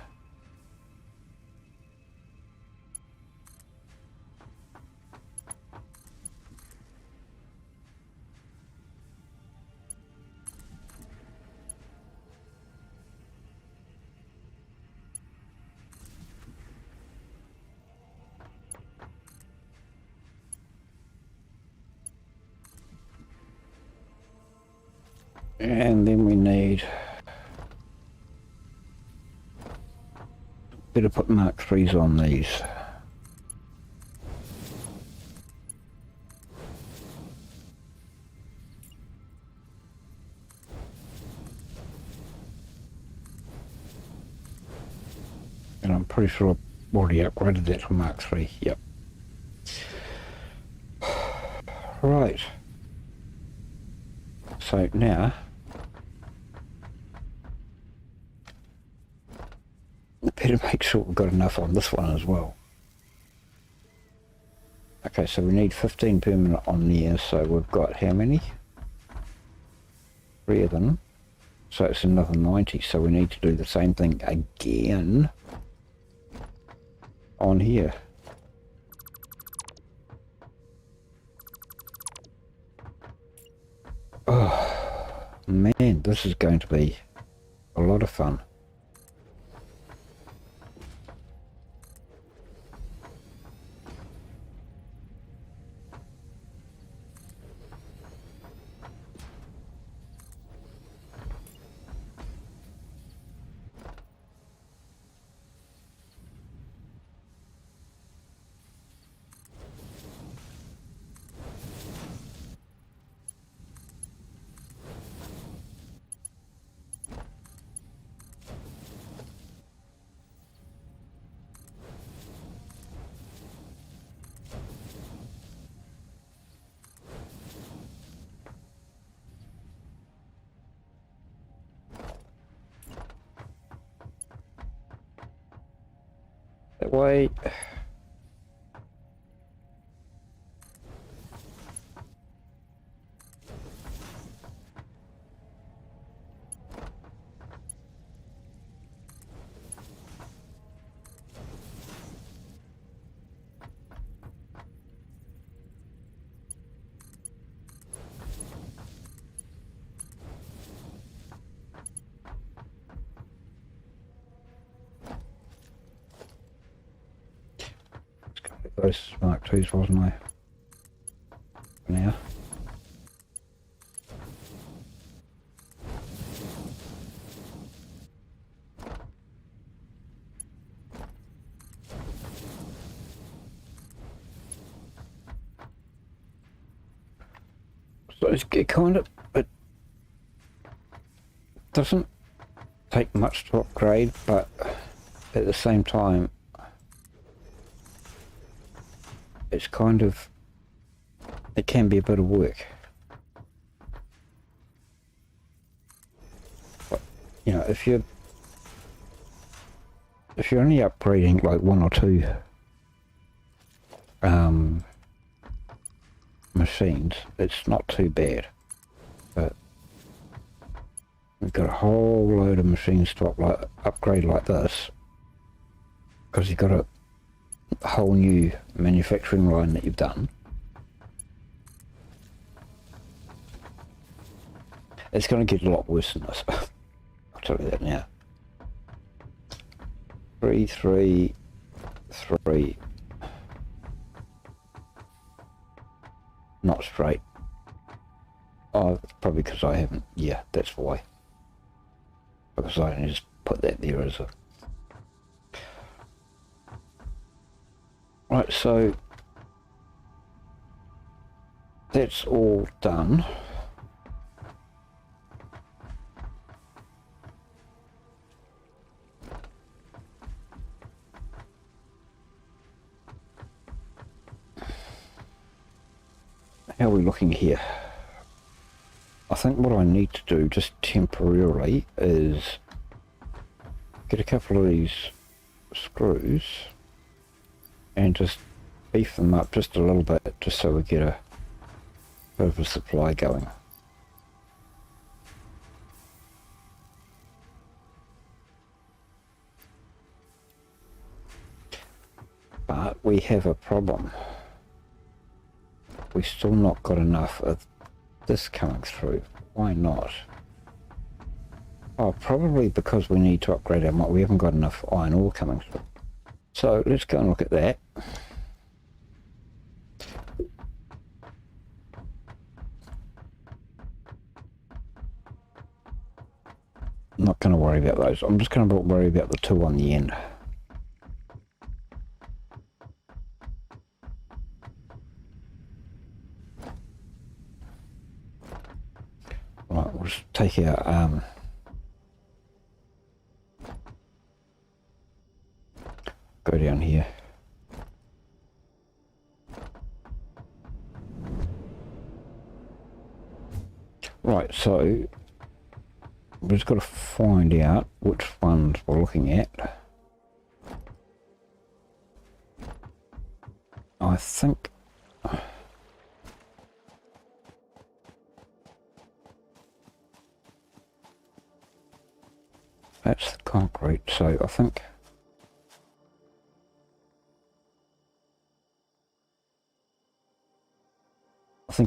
And then we need, better put Mark 3s on these. And I'm pretty sure I've already upgraded that to Mark 3, yep. Right. So now, better make sure we've got enough on this one as well. Okay, so we need 15 permanent on there, so we've got how many? 3 of them. So it's another 90, so we need to do the same thing again on here. Oh, man, this is going to be a lot of fun. That way. Those Mark 2s, wasn't I? For now. So it's kind of, it doesn't take much to upgrade, but at the same time, it's kind of, it can be a bit of work. But, you know, if you're only upgrading like 1 or 2 machines, it's not too bad. But we've got a whole load of machines to upgrade like this, because you've got a whole new manufacturing line that you've done. It's going to get a lot worse than this. I'll tell you that now. 3, 3, 3. Not straight. Oh, it's probably because I haven't. Yeah, that's why. Because I only just put that there as a... Right, so that's all done. How are we looking here? I think what I need to do just temporarily is get a couple of these screws and just beef them up just a little bit, just so we get a bit of a supply going. But we have a problem. We've still not got enough of this coming through. Why not? Oh, probably because we need to upgrade our we haven't got enough iron ore coming through. So let's go and look at that. I'm not going to worry about those. I'm just going to worry about the 2 on the end. Right, we'll just take our go down here. Right, so we've just got to find out which ones we're looking at. I think that's the concrete, so I think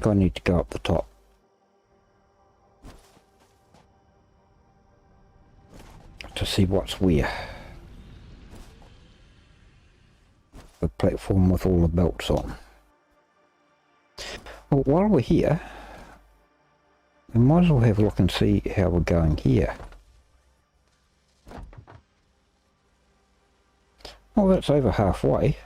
I need to go up the top. To see what's where. The platform with all the belts on. Well, while we're here, we might as well have a look and see how we're going here. Well, that's over halfway.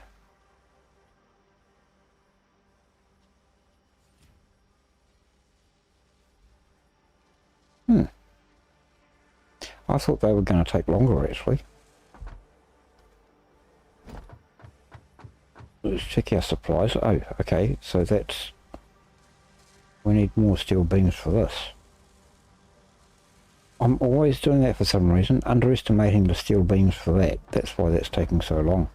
I thought they were going to take longer, actually. Let's check our supplies. Oh, okay, so that's... We need more steel beams for this. I'm always doing that for some reason, underestimating the steel beams for that. That's why that's taking so long.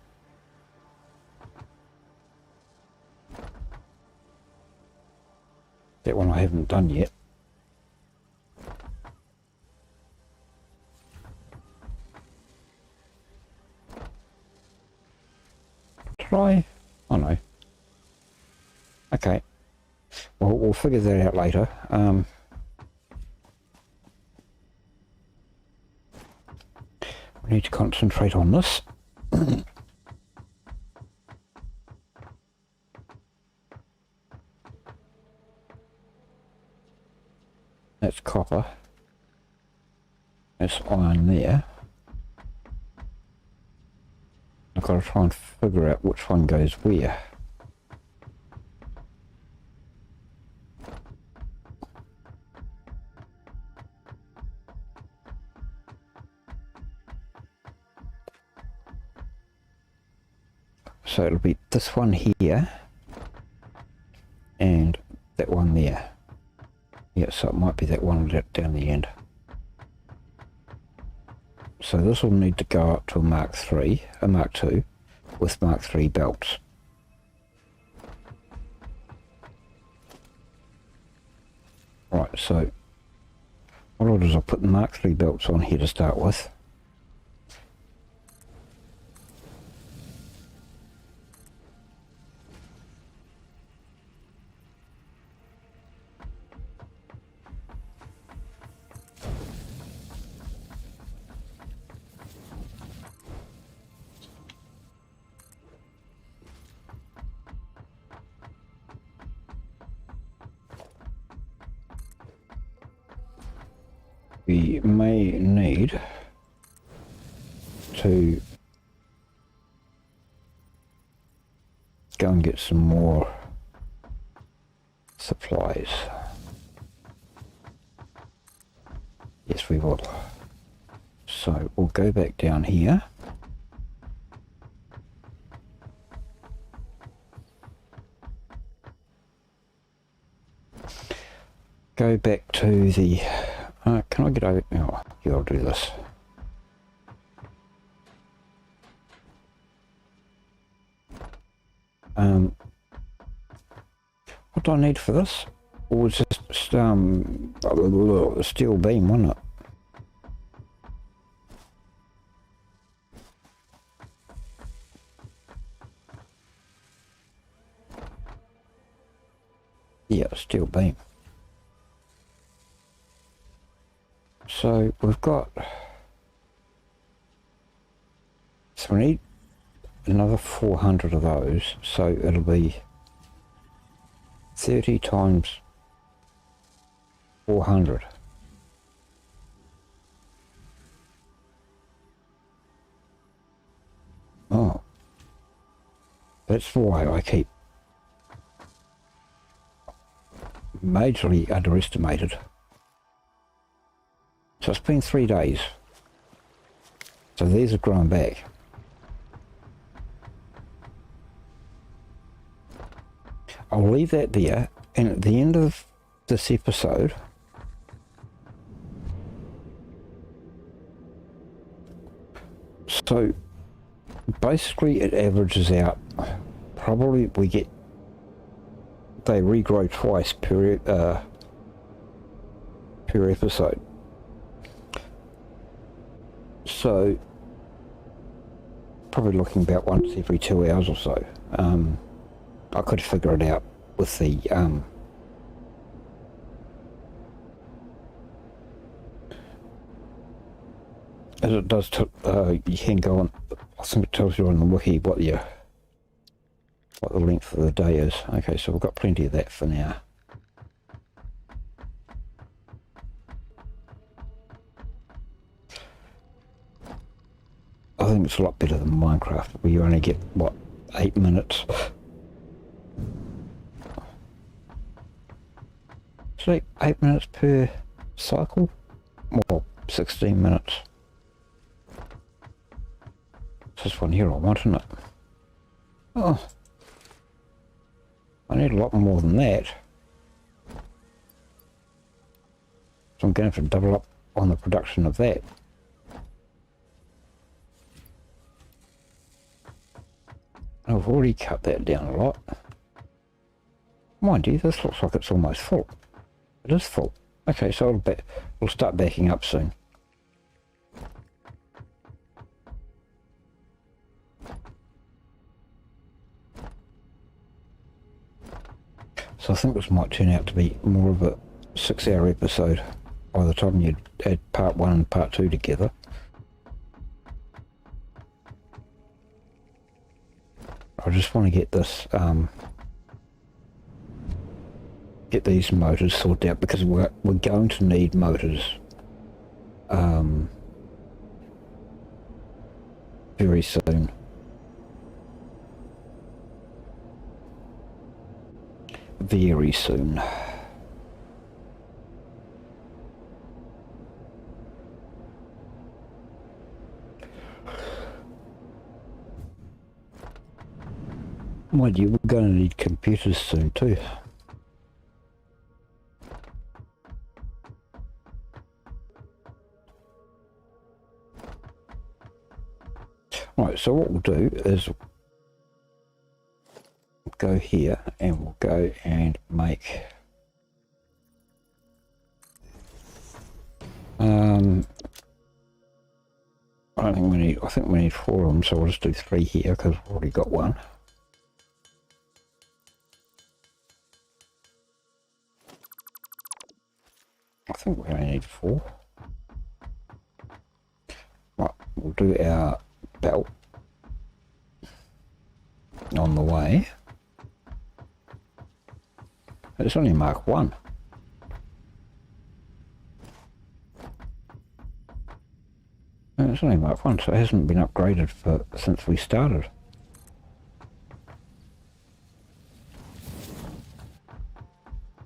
That one I haven't done yet. Try? Oh no. Okay. Well, we'll figure that out later. We need to concentrate on this. That's copper. That's iron there. I've got to try and figure out which one goes where. So it'll be this one here and that one there. Yeah, so it might be that one down the end. So this will need to go up to a Mark 3, a Mark 2 with Mark 3 belts. Right, so what I'll do is I'll put the Mark 3 belts on here to start with. we may need to go and get some more supplies. Yes, we will. So we'll go back down here. Go back to the... can I get over... Oh, yeah, I'll do this. What do I need for this? Or it's just a steel beam, wasn't it? Yeah, steel beam. So we've got... So we need another 400 of those, so it'll be 30 times 400. Oh. That's why I keep majorly underestimated. So it's been 3 days. So these have grown back. I'll leave that there, and at the end of this episode, so basically it averages out, probably they regrow twice per episode. So probably looking about once every 2 hours or so. I could figure it out with the as it does to, you can go on, I think it tells you on the wiki what the length of the day is. Okay, so we've got plenty of that for now. I think it's a lot better than Minecraft, where you only get, what, 8 minutes? It's like 8 minutes per cycle? Well, 16 minutes. It's this one here I want, isn't it? Oh, I need a lot more than that. So I'm going to have to double up on the production of that. I've already cut that down a lot. Mind you, this looks like it's almost full. It is full. Okay, so it'll start backing up soon. So I think this might turn out to be more of a 6-hour episode by the time you add part 1 and part 2 together. I just want to get this, get these motors sorted out, because we're going to need motors very soon. Very soon. Mind you, we're going to need computers soon too. Right, so what we'll do is go here and we'll go and make I don't think we need, I think we need 4 of them, so we'll just do 3 here because we've already got one. I think we only need 4. Right, we'll do our belt on the way. It's only Mark 1. It's only Mark 1, so it hasn't been upgraded since we started.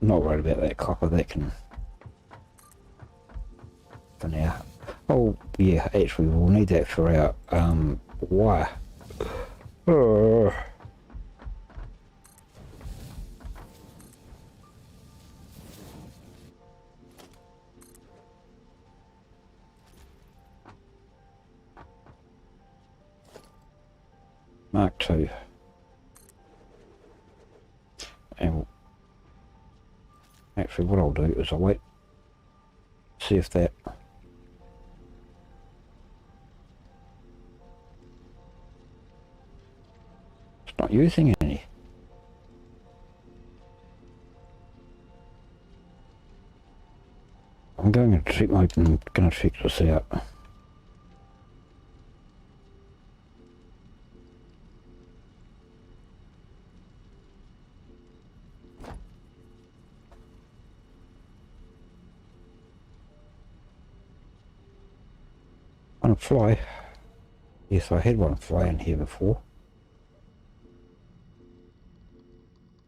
Not worried about that copper, that can... for now. Oh, yeah, actually we'll need that for our, wire. Mark 2. And actually what I'll do is I'll wait, see if that... it's not using any. I'm going into treat mode and going to check this out. On a fly. Yes, I had one fly in here before.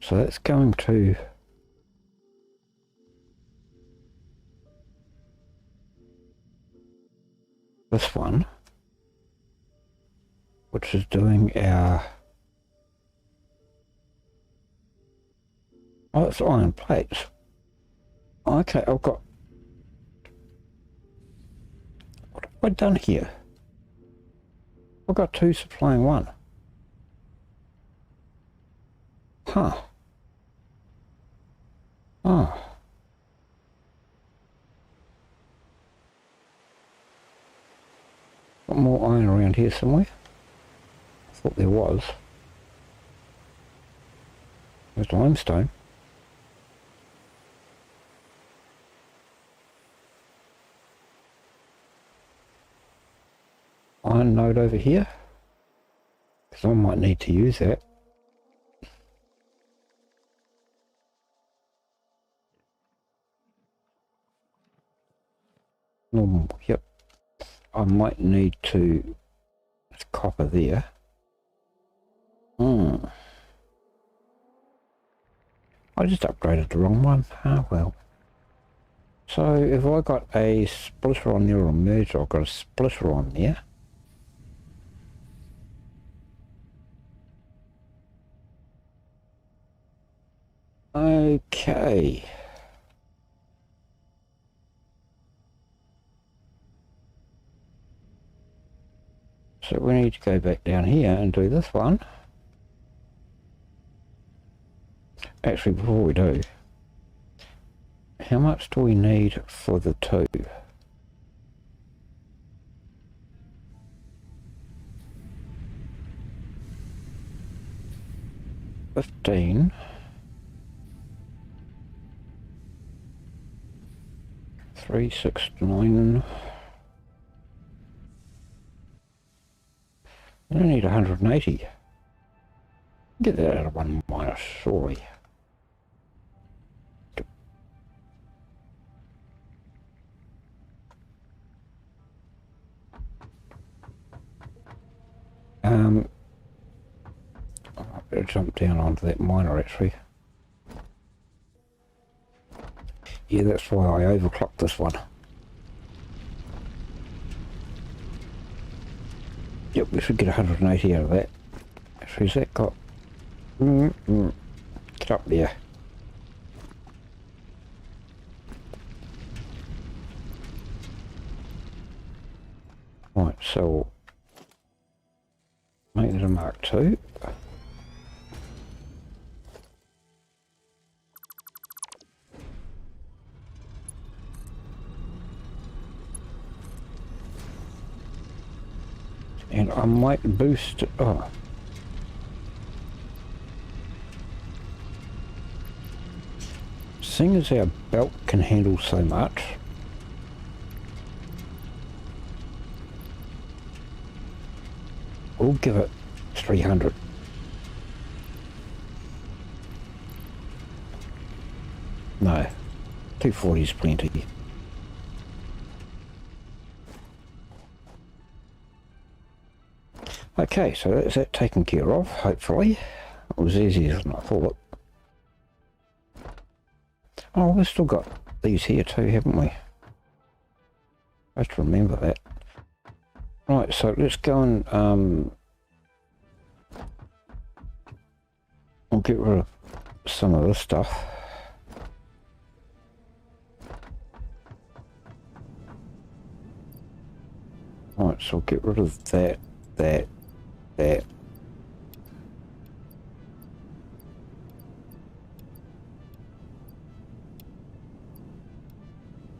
So that's going to... this one, which is doing our... oh, it's iron plates. Okay, I've got... what have I done here? I've got 2 supplying 1. Huh. Oh. Got more iron around here somewhere. I thought there was. There's limestone. Iron node over here. Because I might need to use that. Normal, yep. I might need to... there's copper there. I just upgraded the wrong one. Ah, well. So, if I got a splitter on there or a merger, I've got a splitter on there. Okay. So we need to go back down here and do this one. Actually, before we do, how much do we need for the 2? 15. 369. I only need 180. Get that out of 1 minus, surely. I better jump down onto that miner actually. Yeah, that's why I overclocked this one. Yep, we should get 180 out of that. So has that got... get up there. Right, so... make it a Mark 2. And I might boost... oh. Seeing as our belt can handle so much, we'll give it 300. No, 240 is plenty. Okay, so that's that taken care of, hopefully. It was easier than I thought. Oh, we've still got these here too, haven't we? I have to remember that. Right, so let's go and we'll get rid of some of this stuff. Right, so we'll get rid of that.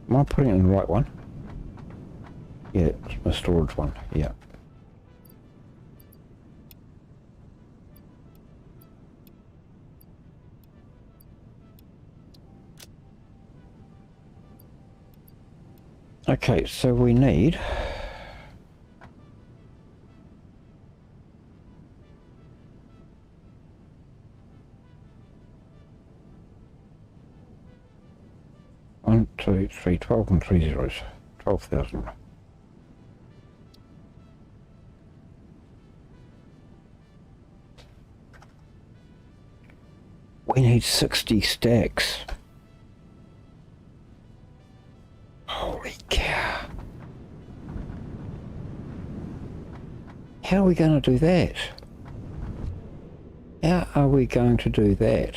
Am I putting it in the right one? Yeah, it's my storage one, yeah. Okay, so we need 1, 2, 3, 12 and 3 zeros. 12,000. We need 60 stacks. Holy cow. How are we going to do that? How are we going to do that?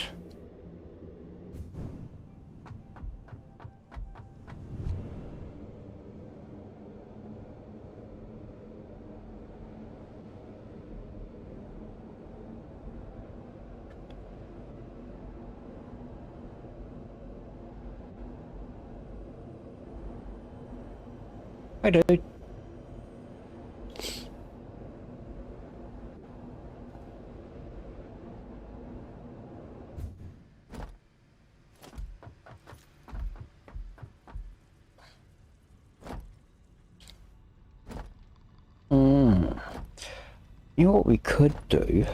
Hi, dude. You know what we could do?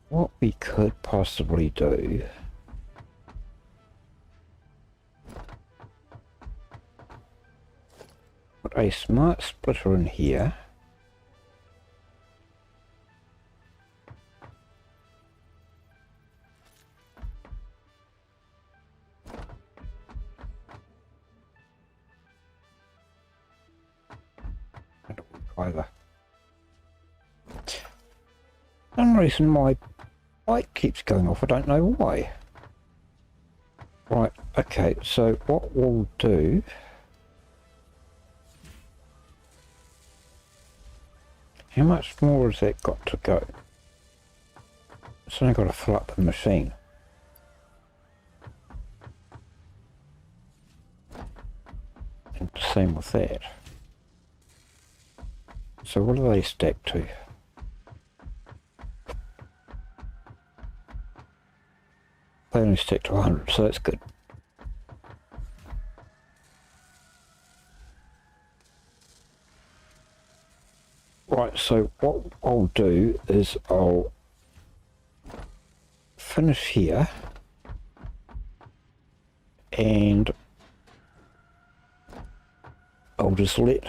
What we could possibly do put a smart splitter in here. Either. For some reason my light keeps going off, I don't know why. Right, okay, so what we'll do... How much more has that got to go? It's only got to fill up the machine. And same with that. So what do they stack to? They only stack to 100, so that's good. Right, so what I'll do is I'll finish here and I'll just let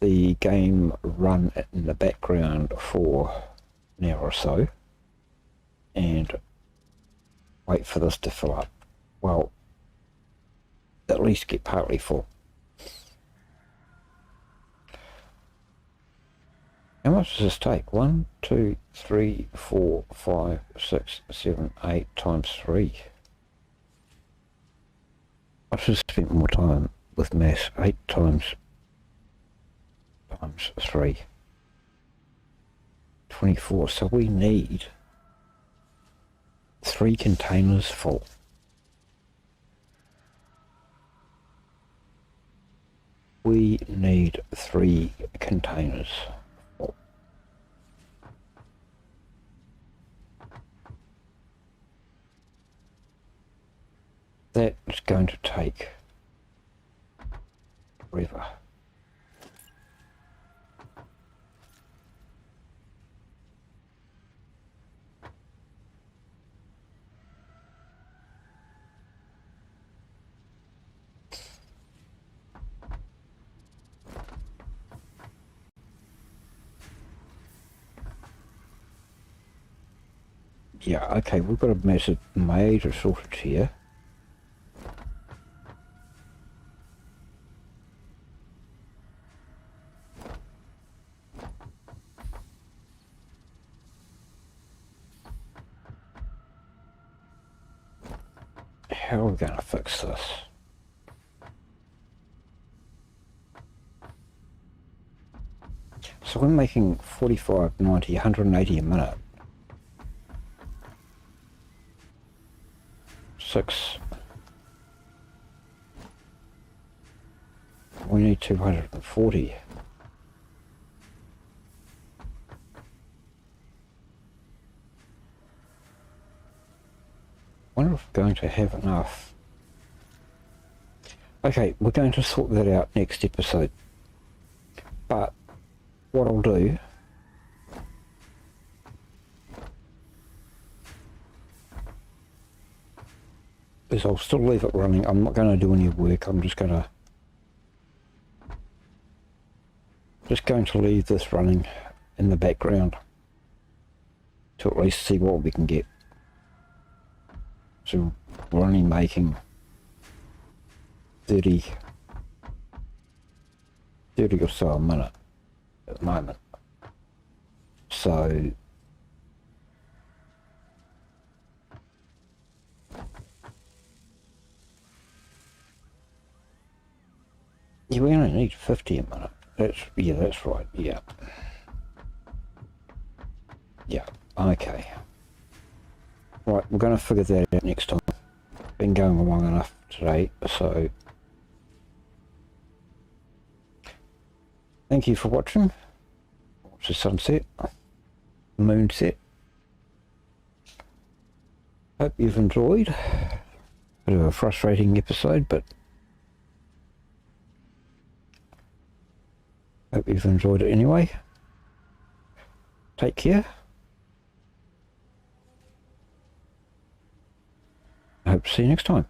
the game run in the background for an hour or so and wait for this to fill up. Well, at least get partly full. How much does this take? 1, 2, 3, 4, 5, 6, 7, 8 times 3. I should have spent more time with maths. 8 times 3. 24. So we need 3 containers full. We need 3 containers full. That's going to take forever. Yeah, okay, we've got a massive, major shortage here. How are we going to fix this? So we're making 45, 90, 180 a minute. 6. We need 240. Wonder if we're going to have enough. Okay, we're going to sort that out next episode. But what I'll do is I'll still leave it running. I'm not going to do any work. I'm just going to leave this running in the background to at least see what we can get. So we're only making 30 or so a minute at the moment. So yeah, we only need 50 a minute. That's right, yeah. Yeah, okay. Right, we're going to figure that out next time. Been going long enough today, so thank you for watching. Watch the sunset, moon set. Hope you've enjoyed. Bit of a frustrating episode, but hope you've enjoyed it anyway. Take care. I hope to see you next time.